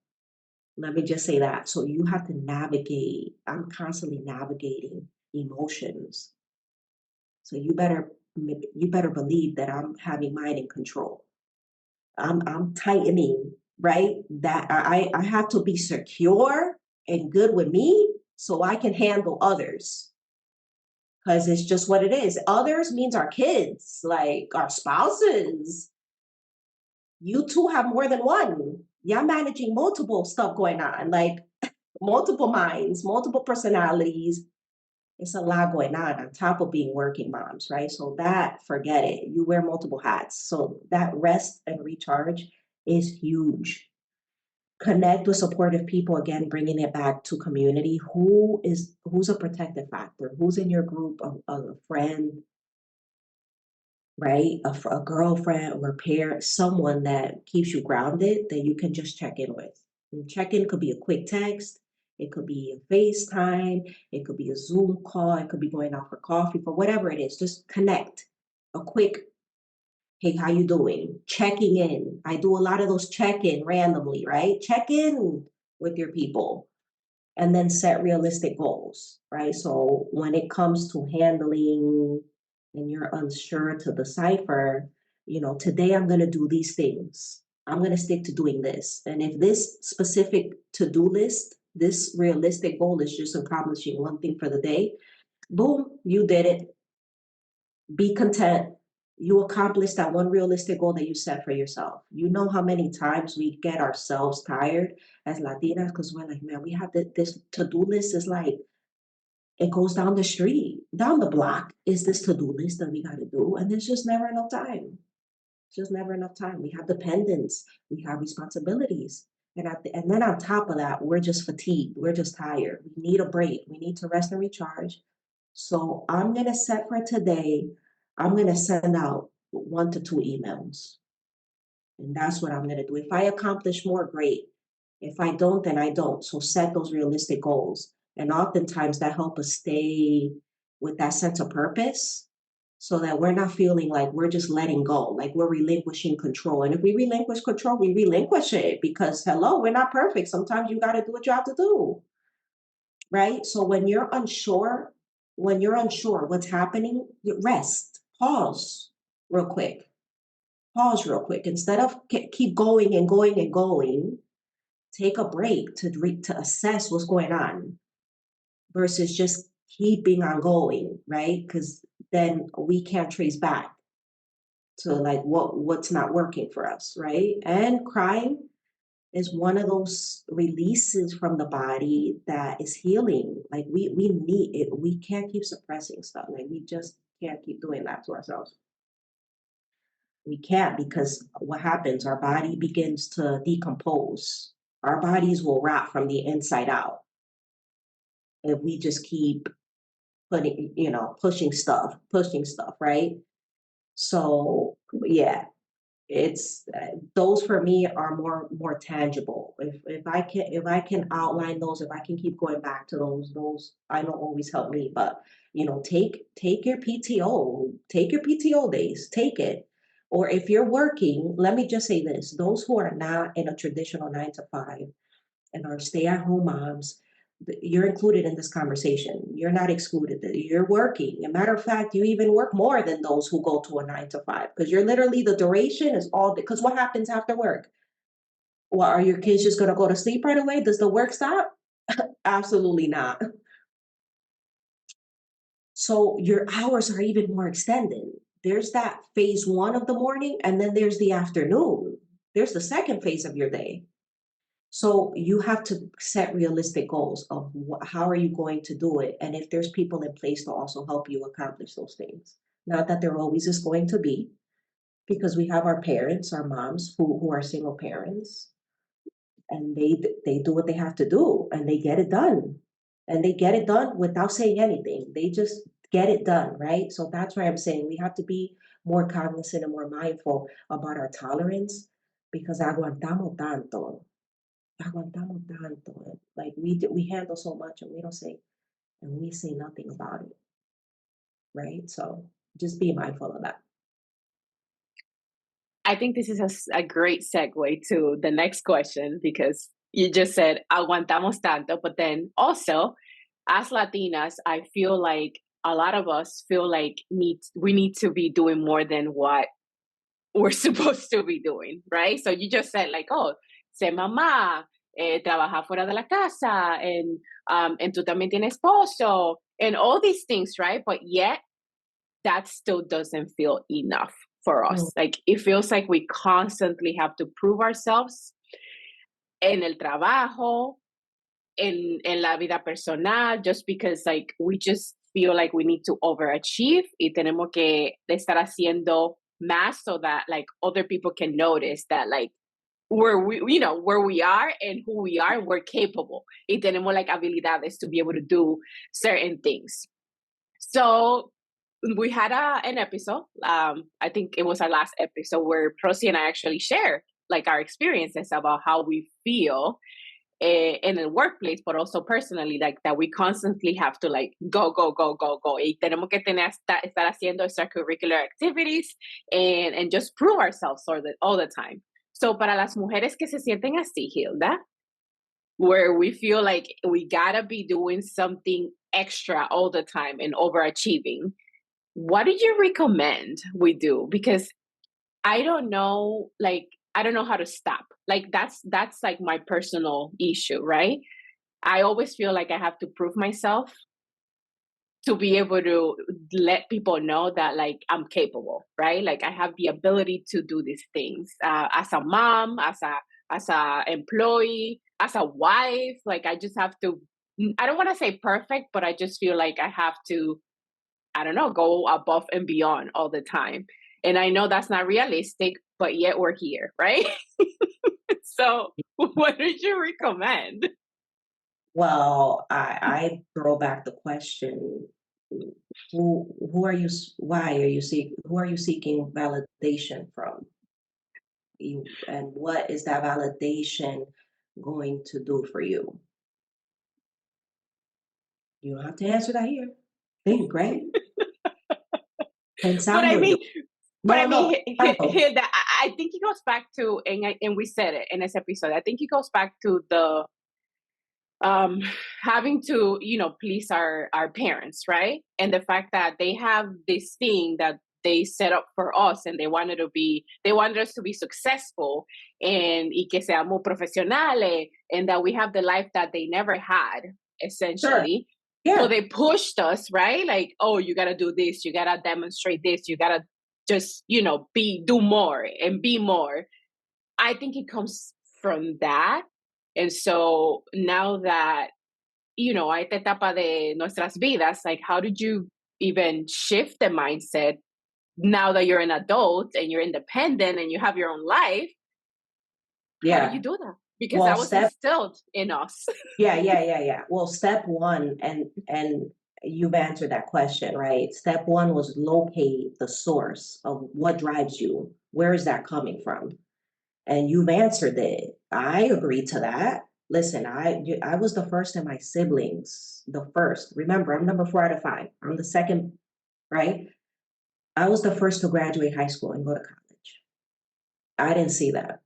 Let me just say that. So you have to navigate. I'm constantly navigating emotions. So you better believe that I'm having mine in control. I'm tightening, right? That I have to be secure and good with me so I can handle others. Because it's just what it is. Others means our kids, like our spouses. You two have more than one. You're managing multiple stuff going on, like multiple minds, multiple personalities. It's a lot going on top of being working moms, right? So that, forget it. You wear multiple hats. So that rest and recharge is huge. Connect with supportive people, again, bringing it back to community. Who's a protective factor? Who's in your group? A friend, right? A girlfriend or a parent, someone that keeps you grounded that you can just check in with. And check in could be a quick text, it could be a FaceTime, it could be a Zoom call, it could be going out for coffee, for whatever it is. Just connect. A quick, hey, how you doing? Checking in. I do a lot of those check-in randomly, right? Check in with your people and then set realistic goals, right? So when it comes to handling and you're unsure to decipher, today I'm going to do these things. I'm going to stick to doing this. And if this specific to-do list, this realistic goal is just accomplishing one thing for the day, boom, you did it. Be content. You accomplished that one realistic goal that you set for yourself. You know how many times we get ourselves tired as Latinas because we're like, man, we have this to-do list is like, it goes down the street, down the block is this to-do list that we got to do. And there's just never enough time. It's just never enough time. We have dependents, we have responsibilities. And then on top of that, we're just fatigued. We're just tired. We need a break. We need to rest and recharge. So I'm going to set for today, I'm going to send out 1 to 2 emails. And that's what I'm going to do. If I accomplish more, great. If I don't, then I don't. So set those realistic goals. And oftentimes that helps us stay with that sense of purpose so that we're not feeling like we're just letting go, like we're relinquishing control. And if we relinquish control, we relinquish it because, hello, we're not perfect. Sometimes you got to do what you have to do, right? So when you're unsure what's happening, rest, real quick. Pause real quick. Instead of keep going and going and going, take a break to assess what's going on versus just keeping on going, right? Because then we can't trace back to like what's not working for us, right? And crying is one of those releases from the body that is healing. Like we need it. We can't keep suppressing stuff. Like we just can't keep doing that to ourselves. We can't because what happens? Our body begins to decompose. Our bodies will rot from the inside out if we just keep pushing stuff, right? So yeah, it's those for me are more tangible. If I can outline those, if I can keep going back to those I don't always help me, but take your PTO, take your PTO days, take it. Or if you're working, let me just say this, those who are not in a traditional 9 to 5 and are stay-at-home moms, you're included in this conversation. You're not excluded. You're working. As a matter of fact, you even work more than those who go to a 9 to 5 because you're literally the duration is all because what happens after work? Well, are your kids just going to go to sleep right away? Does the work stop? Absolutely not. So your hours are even more extended. There's that phase one of the morning, and then there's the afternoon. There's the second phase of your day. So you have to set realistic goals of how are you going to do it, and if there's people in place to also help you accomplish those things. Not that there always is going to be, because we have our parents, our moms who are single parents, and they do what they have to do, and they get it done, and they get it done without saying anything. They just get it done, right? So that's why I'm saying we have to be more cognizant and more mindful about our tolerance because aguantamos tanto. Like we handle so much and we say nothing about it, right? So just be mindful of that. I think this is a great segue to the next question because you just said aguantamos tanto, but then also as Latinas, I feel like a lot of us feel like we need to be doing more than what we're supposed to be doing, right? So you just said like, oh, ser mamá, trabajar fuera de la casa, and tú también tienes esposo, and all these things, right? But yet that still doesn't feel enough for us. Like it feels like we constantly have to prove ourselves en el trabajo, en la vida personal, just because like we just feel like we need to overachieve y tenemos que estar haciendo más so that like other people can notice that like where we are and who we are, we're capable y tenemos like habilidades to be able to do certain things. So we had an episode, I think it was our last episode where Procy and I actually share like our experiences about how we feel in the workplace, but also personally, like that we constantly have to like go. Y tenemos que estar haciendo extracurricular activities and just prove ourselves all the time. So para las mujeres que se sienten así, Hilda, where we feel like we gotta be doing something extra all the time and overachieving, what do you recommend we do? Because I don't know how to stop. Like that's like my personal issue, right? I always feel like I have to prove myself to be able to let people know that like I'm capable, right? Like I have the ability to do these things as a mom, as a employee, as a wife. Like I just have to. I don't want to say perfect, but I just feel like I have to. I don't know, go above and beyond all the time. And I know that's not realistic, but yet we're here, right? So what did you recommend? Well, I throw back the question, who are you, who are you seeking validation from? And what is that validation going to do for you? You don't have to answer that here. Think, right? But I mean, Hilda, I think it goes back to, and we said it in this episode, I think it goes back to the having to, please our parents, right? And the fact that they have this thing that they set up for us and they wanted us to be successful and y que seamos profesionales and that we have the life that they never had, essentially. Sure. Yeah. So they pushed us, right? Like, oh, you got to do this. You got to demonstrate this. You got to just, do more and be more. I think it comes from that. And so now that, a esta etapa de nuestras vidas, like how did you even shift the mindset now that you're an adult and you're independent and you have your own life? Yeah. How do you do that? Because that was instilled in us. Yeah. Well, step one, and you've answered that question, right? Step one was locate the source of what drives you. Where is that coming from? And you've answered it. I agree to that. Listen, I was the first in my siblings, the first. Remember, I'm number 4 out of 5. I'm the second, right? I was the first to graduate high school and go to college. I didn't see that.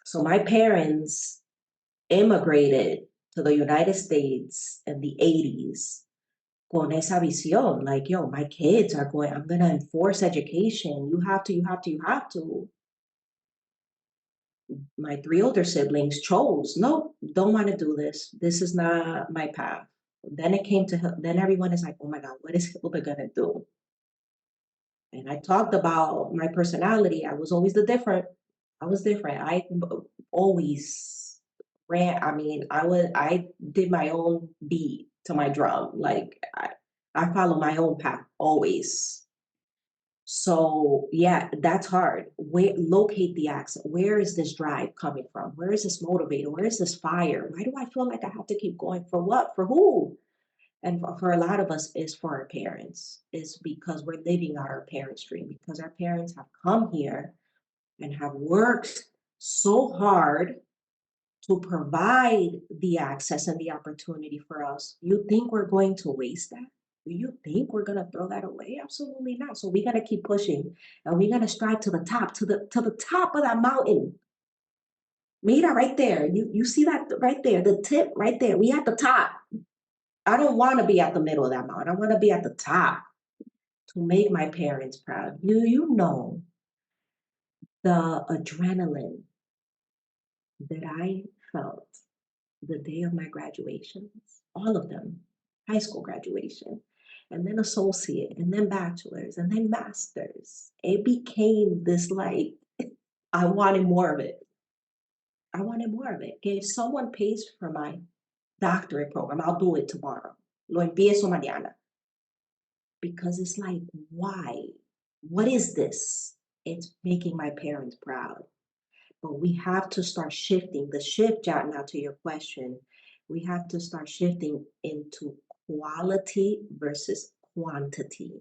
So my parents immigrated to the United States in the 80s con esa visión, like, yo, my kids are going, I'm going to enforce education. You have to, you have to, you have to. My three older siblings chose, no, don't want to do this. This is not my path. Then it came to, then everyone is like, oh my God, what is Hilda going to do? And I talked about my personality. I was always I was different. I always ran. I mean, I did my own beat to my drum. Like I follow my own path always. So yeah, that's hard. Where locate the accent? Where is this drive coming from? Where is this motivator? Where is this fire? Why do I feel like I have to keep going? For what? For who? And for a lot of us, is for our parents. Is because we're living out our parents' dream. Because our parents have come here and have worked so hard to provide the access and the opportunity for us. You think we're going to waste that? Do you think we're gonna throw that away? Absolutely not. So we gotta keep pushing, and we gotta strive to the top, to the top of that mountain. Mira, right there. You see that right there, the tip right there. We at the top. I don't want to be at the middle of that mountain. I want to be at the top to make my parents proud. You know the adrenaline that I felt the day of my graduations, all of them, high school graduation, and then associate, and then bachelor's, and then master's. It became this like, I wanted more of it. I wanted more of it. If someone pays for my doctorate program, I'll do it tomorrow. Lo empiezo mañana. Because it's like, why? What is this? It's making my parents proud. But we have to start shifting the shift out now to your question. We have to start shifting into quality versus quantity.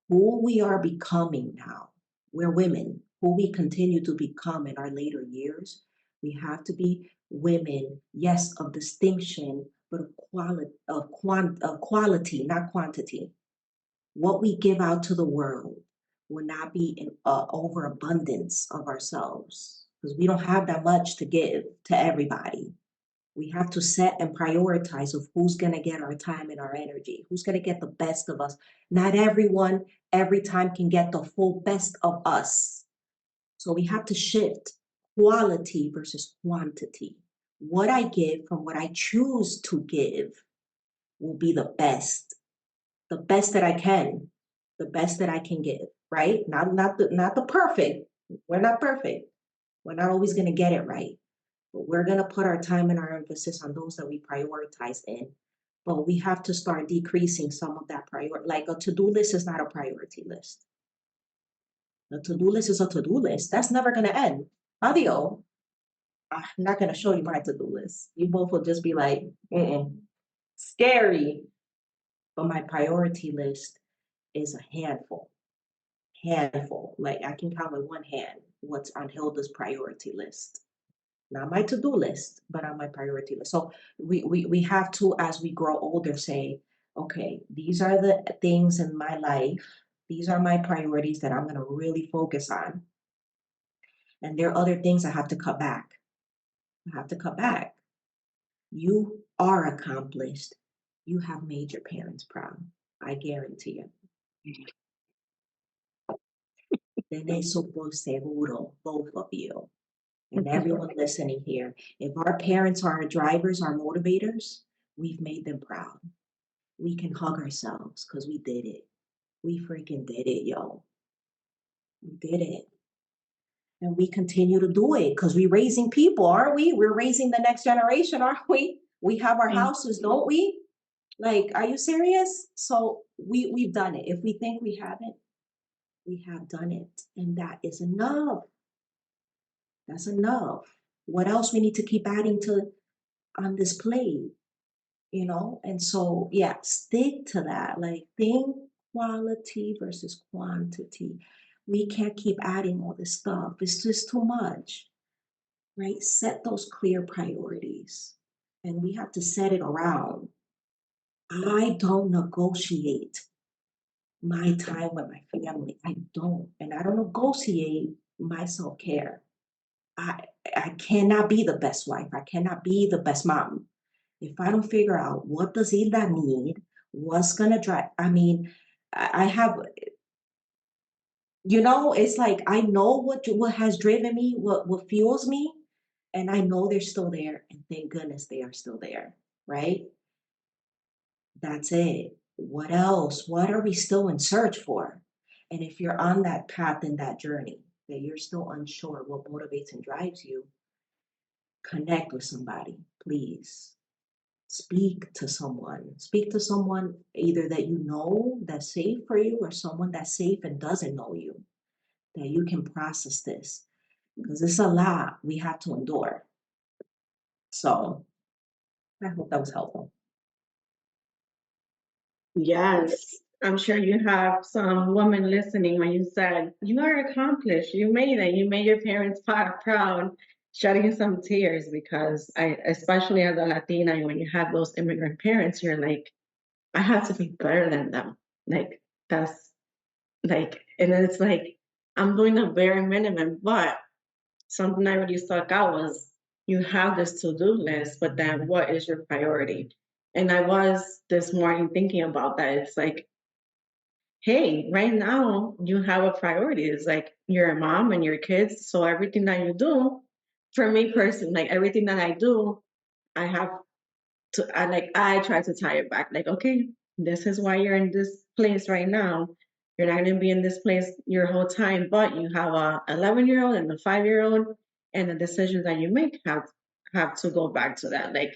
Who we are becoming now, we're women, who we continue to become in our later years. We have to be women, yes, of distinction, but of quality, not quantity. What we give out to the world will not be an overabundance of ourselves, because we don't have that much to give to everybody. We have to set and prioritize of who's going to get our time and our energy, who's going to get the best of us. Not everyone every time can get the full best of us. So we have to shift quality versus quantity. What I give from what I choose to give will be the best that I can, the best that I can give, right? Not the perfect. We're not perfect. We're not always going to get it right, but we're going to put our time and our emphasis on those that we prioritize in. But we have to start decreasing some of that priority. Like a to-do list is not a priority list. A to-do list is a to-do list. That's never going to end. Adio. I'm not going to show you my to-do list. You both will just be like, scary. But my priority list is a handful. Like I can count with one hand what's on Hilda's priority list. Not my to-do list, but on my priority list. So we have to, as we grow older, say, okay, these are the things in my life. These are my priorities that I'm going to really focus on. And there are other things I have to cut back. I have to cut back. You are accomplished. You have made your parents proud. I guarantee you. Tenés eso por seguro, both of you. And everyone listening here, if our parents are our drivers, our motivators, we've made them proud. We can hug ourselves because we did it. We freaking did it, yo. We did it. And we continue to do it because we're raising people, aren't we? We're raising the next generation, aren't we? We have our houses, don't we? Like, are you serious? So we've done it. If we think we haven't, we have done it. And that is enough. That's enough. What else we need to keep adding to on this plate, you know? And so, yeah, stick to that. Like, think quality versus quantity. We can't keep adding all this stuff. It's just too much, right? Set those clear priorities. And we have to set it around. I don't negotiate my time with my family. I don't. And I don't negotiate my self-care. I I cannot be the best wife. I cannot be the best mom if I don't figure out what does Hilda need, what's gonna drive. I mean, I have, it's like I know what has driven me, what fuels me, and I know they're still there, and thank goodness they are still there, right? That's it. What else? What are we still in search for? And if you're on that path in that journey, that you're still unsure what motivates and drives you, connect with somebody, please. Speak to someone. Speak to someone either that you know that's safe for you or someone that's safe and doesn't know you, that you can process this because it's a lot we have to endure. So I hope that was helpful. Yes, I'm sure you have some woman listening when you said, you are accomplished, you made it, you made your parents proud, shedding some tears because especially as a Latina, when you have those immigrant parents, you're like, I have to be better than them. Like, that's and then it's like, I'm doing the bare minimum, but something that really stuck out was you have this to-do list, but then what is your priority? And I was this morning thinking about that. It's like, hey, right now you have a priority. It's like you're a mom and your kids. So everything that you do, for me personally, like everything that I do, I have I try to tie it back. Like, okay, this is why you're in this place right now. You're not gonna be in this place your whole time, but you have a 11-year-old and a 5-year-old, and the decisions that you make have to go back to that. Like,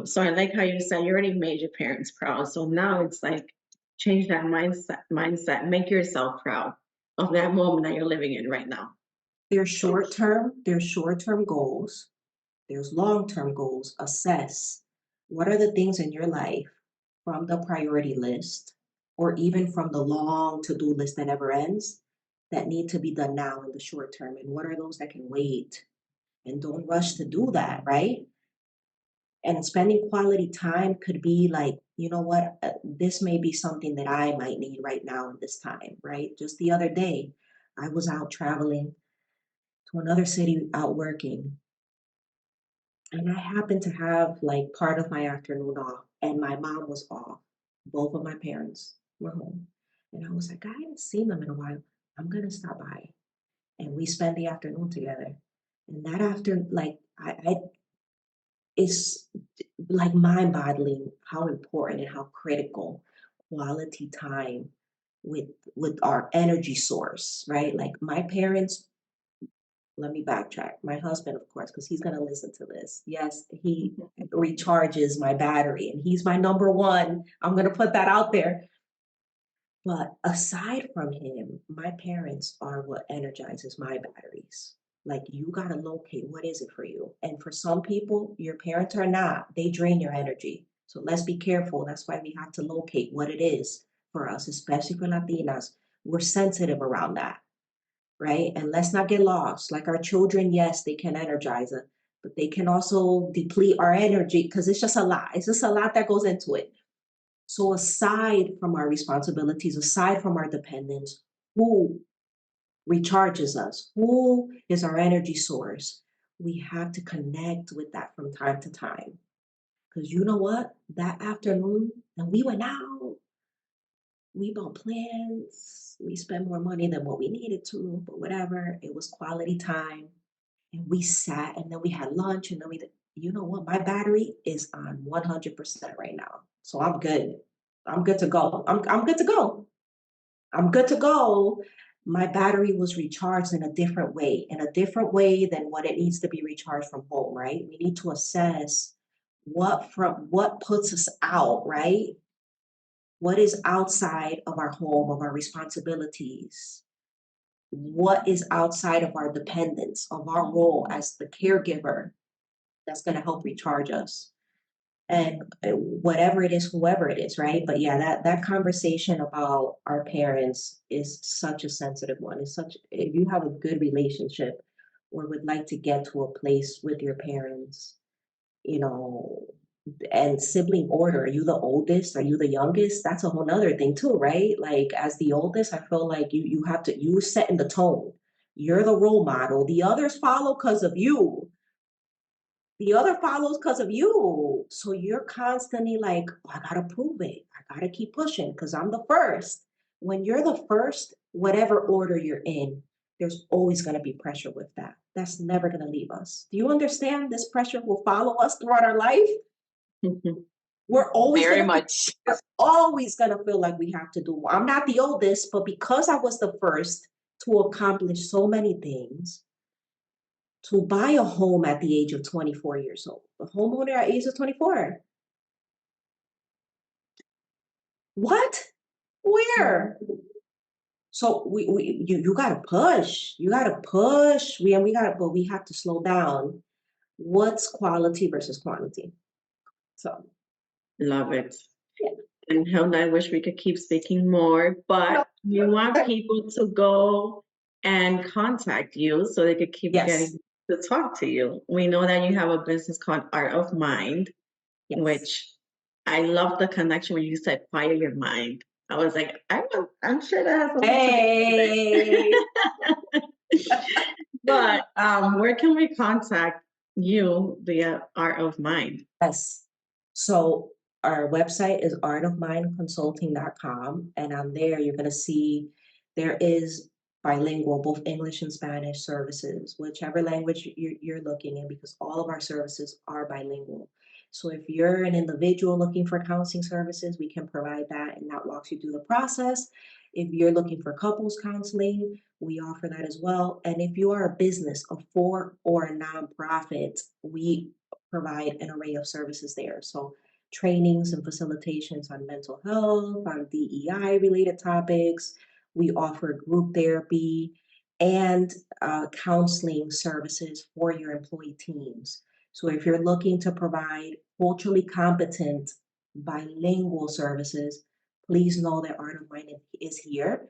so I like how you said you already made your parents proud. So now it's like change that mindset, make yourself proud of that moment that you're living in right now. There's short-term goals, there's long-term goals. Assess what are the things in your life from the priority list or even from the long to-do list that never ends that need to be done now in the short term, and what are those that can wait? And don't rush to do that, right? And spending quality time could be like, you know what, this may be something that I might need right now in this time, right? Just the other day, I was out traveling to another city out working, and I happened to have like part of my afternoon off, and my mom was off. Both of my parents were home. And I was like, I haven't seen them in a while. I'm gonna stop by. And we spent the afternoon together. And that after like I it's like mind-boggling how important and how critical quality time with our energy source, right? Like my parents, let me backtrack. My husband, of course, because he's going to listen to this. Yes, he recharges my battery and he's my number one. I'm going to put that out there. But aside from him, my parents are what energizes my batteries. Like you got to locate what is it for you. And for some people, your parents are not, they drain your energy. So let's be careful. That's why we have to locate what it is for us, especially for Latinas. We're sensitive around that, right? And let's not get lost. Like our children, yes, they can energize us, but they can also deplete our energy because it's just a lot. It's just a lot that goes into it. So aside from our responsibilities, aside from our dependence, who recharges us? Who is our energy source? We have to connect with that from time to time. Because you know what? That afternoon, and we went out, we bought plans, we spent more money than what we needed to, but whatever. It was quality time. And we sat and then we had lunch and then you know what? My battery is on 100% right now. So I'm good. I'm good to go. I'm good to go. I'm good to go. My battery was recharged in a different way than what it needs to be recharged from home, right? We need to assess what puts us out, right? What is outside of our home, of our responsibilities? What is outside of our dependence, of our role as the caregiver that's going to help recharge us? And whatever it is, whoever it is, right? But yeah, that conversation about our parents is such a sensitive one. It's such, if you have a good relationship or would like to get to a place with your parents, you know, And sibling order, are you the oldest? Are you the youngest? That's a whole nother thing too, right? Like as the oldest, I feel like you have to, you setting the tone. You're the role model. The others follow because of you. The other follows because of you. So you're constantly like, oh, I gotta prove it. I gotta keep pushing because I'm the first. When you're the first, whatever order you're in, there's always gonna be pressure with that. That's never gonna leave us. Do you understand this pressure will follow us throughout our life? We're always Very gonna much. we're always gonna feel like we have to do more. I'm not the oldest, but because I was the first to accomplish so many things, to buy a home at the age of 24 years old, a homeowner at age of 24. What? Where? So you gotta push. You gotta push. We gotta, but we have to slow down. What's quality versus quantity? So Love it. yeah. And Hilda, I wish we could keep speaking more, but we want people to go and contact you so they could keep Yes. getting to talk to you. We know that you have a business called Art of Mind, Yes. which I love the connection when you said quiet your mind. I was like, I'm sure that has something Hey. to do with it. But where can we contact you via Art of Mind? Yes. So our website is artofmindconsulting.com. And on there, you're going to see there is bilingual, both English and Spanish services, whichever language you're looking in, because all of our services are bilingual. So if you're an individual looking for counseling services, we can provide that, and that walks you through the process. If you're looking for couples counseling, we offer that as well. And if you are a business, a for or a nonprofit, we provide an array of services there. So trainings and facilitations on mental health, on DEI related topics. We offer group therapy and counseling services for your employee teams. So if you're looking to provide culturally competent bilingual services, please know that Art of Mind is here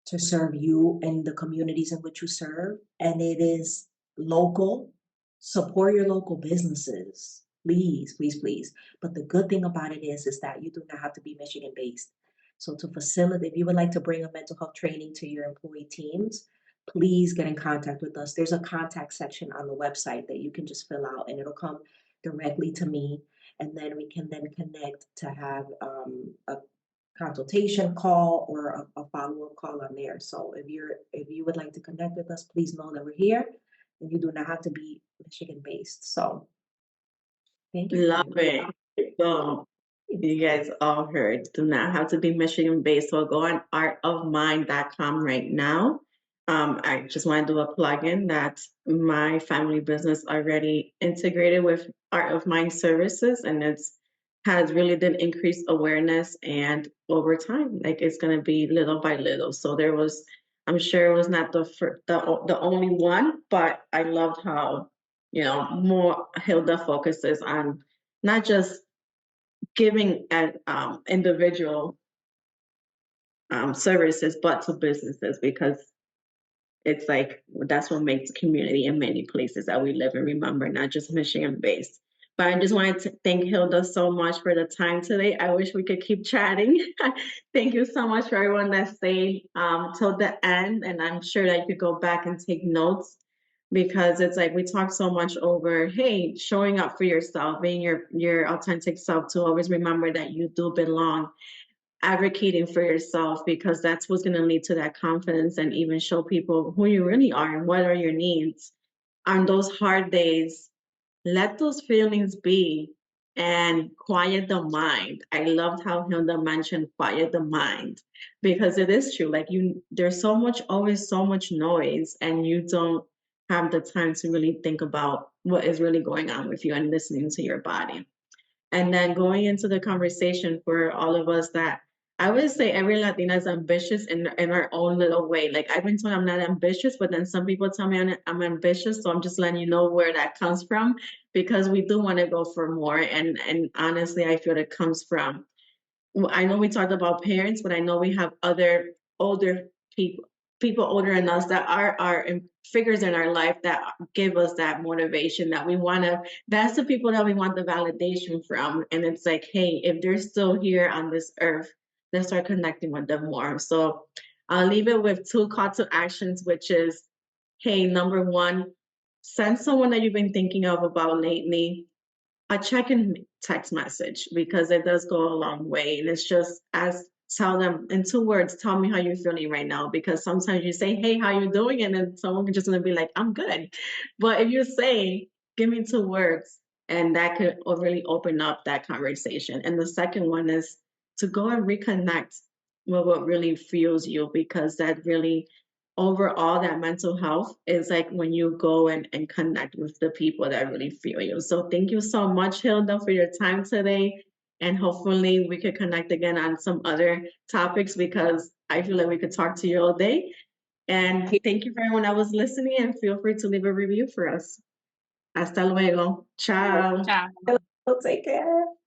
to serve you and the communities in which you serve. And it is local. Support your local businesses. Please, please, please. But the good thing about it is that you do not have to be Michigan based. So to facilitate, if you would like to bring a mental health training to your employee teams, please get in contact with us. There's a contact section on the website that you can just fill out and it'll come directly to me. And then we can then connect to have a consultation call or a follow-up call on there. So if you would like to connect with us, please know that we're here and you do not have to be Michigan based. So thank you. Love it. So you guys all heard, do not have to be Michigan based. So go on artofmind.com right now. I just want to do a plug-in that my family business already integrated with Art of Mind services, and it's has really done increased awareness, and over time, like it's gonna be little by little. So there was, I'm sure it was not the only one, but I loved how, more Hilda focuses on not just giving at individual services, but to businesses, because it's like that's what makes community in many places that we live and remember, not just Michigan based. But I just wanted to thank Hilda so much for the time today. I wish we could keep chatting. Thank you so much for everyone that stayed till the end. And I'm sure that you could go back and take notes, because it's like we talk so much over, hey, showing up for yourself, being your authentic self, to always remember that you do belong, advocating for yourself, because that's what's going to lead to that confidence, and even show people who you really are and what are your needs. On those hard days, let those feelings be and quiet the mind. I loved how Hilda mentioned quiet the mind, because it is true. Like there's always so much noise, and you don't have the time to really think about what is really going on with you and listening to your body. And then going into the conversation for all of us, that I would say every Latina is ambitious in our own little way. Like I've been told I'm not ambitious, but then some people tell me I'm ambitious. So I'm just letting you know where that comes from, because we do want to go for more. And honestly, I feel it comes from, I know we talked about parents, but I know we have other older people, people older than us that are figures in our life that give us that motivation that we want to, that's the people that we want the validation from. And it's like, hey, if they're still here on this earth, let's start connecting with them more. So I'll leave it with 2 call to actions, which is, hey, number 1, send someone that you've been thinking of about lately a check-in text message, because it does go a long way. And it's just tell them in 2 words, tell me how you're feeling right now. Because sometimes you say, hey, how you doing? And then someone can just gonna be like, I'm good. But if you say, give me 2 words, and that could really open up that conversation. And the second one is to go and reconnect with what really fuels you, because that really overall that mental health is like when you go and connect with the people that really feel you. So thank you so much, Hilda, for your time today. And hopefully we could connect again on some other topics, because I feel like we could talk to you all day. And thank you for everyone that was listening, and feel free to leave a review for us. Hasta luego. Ciao. Ciao. Take care.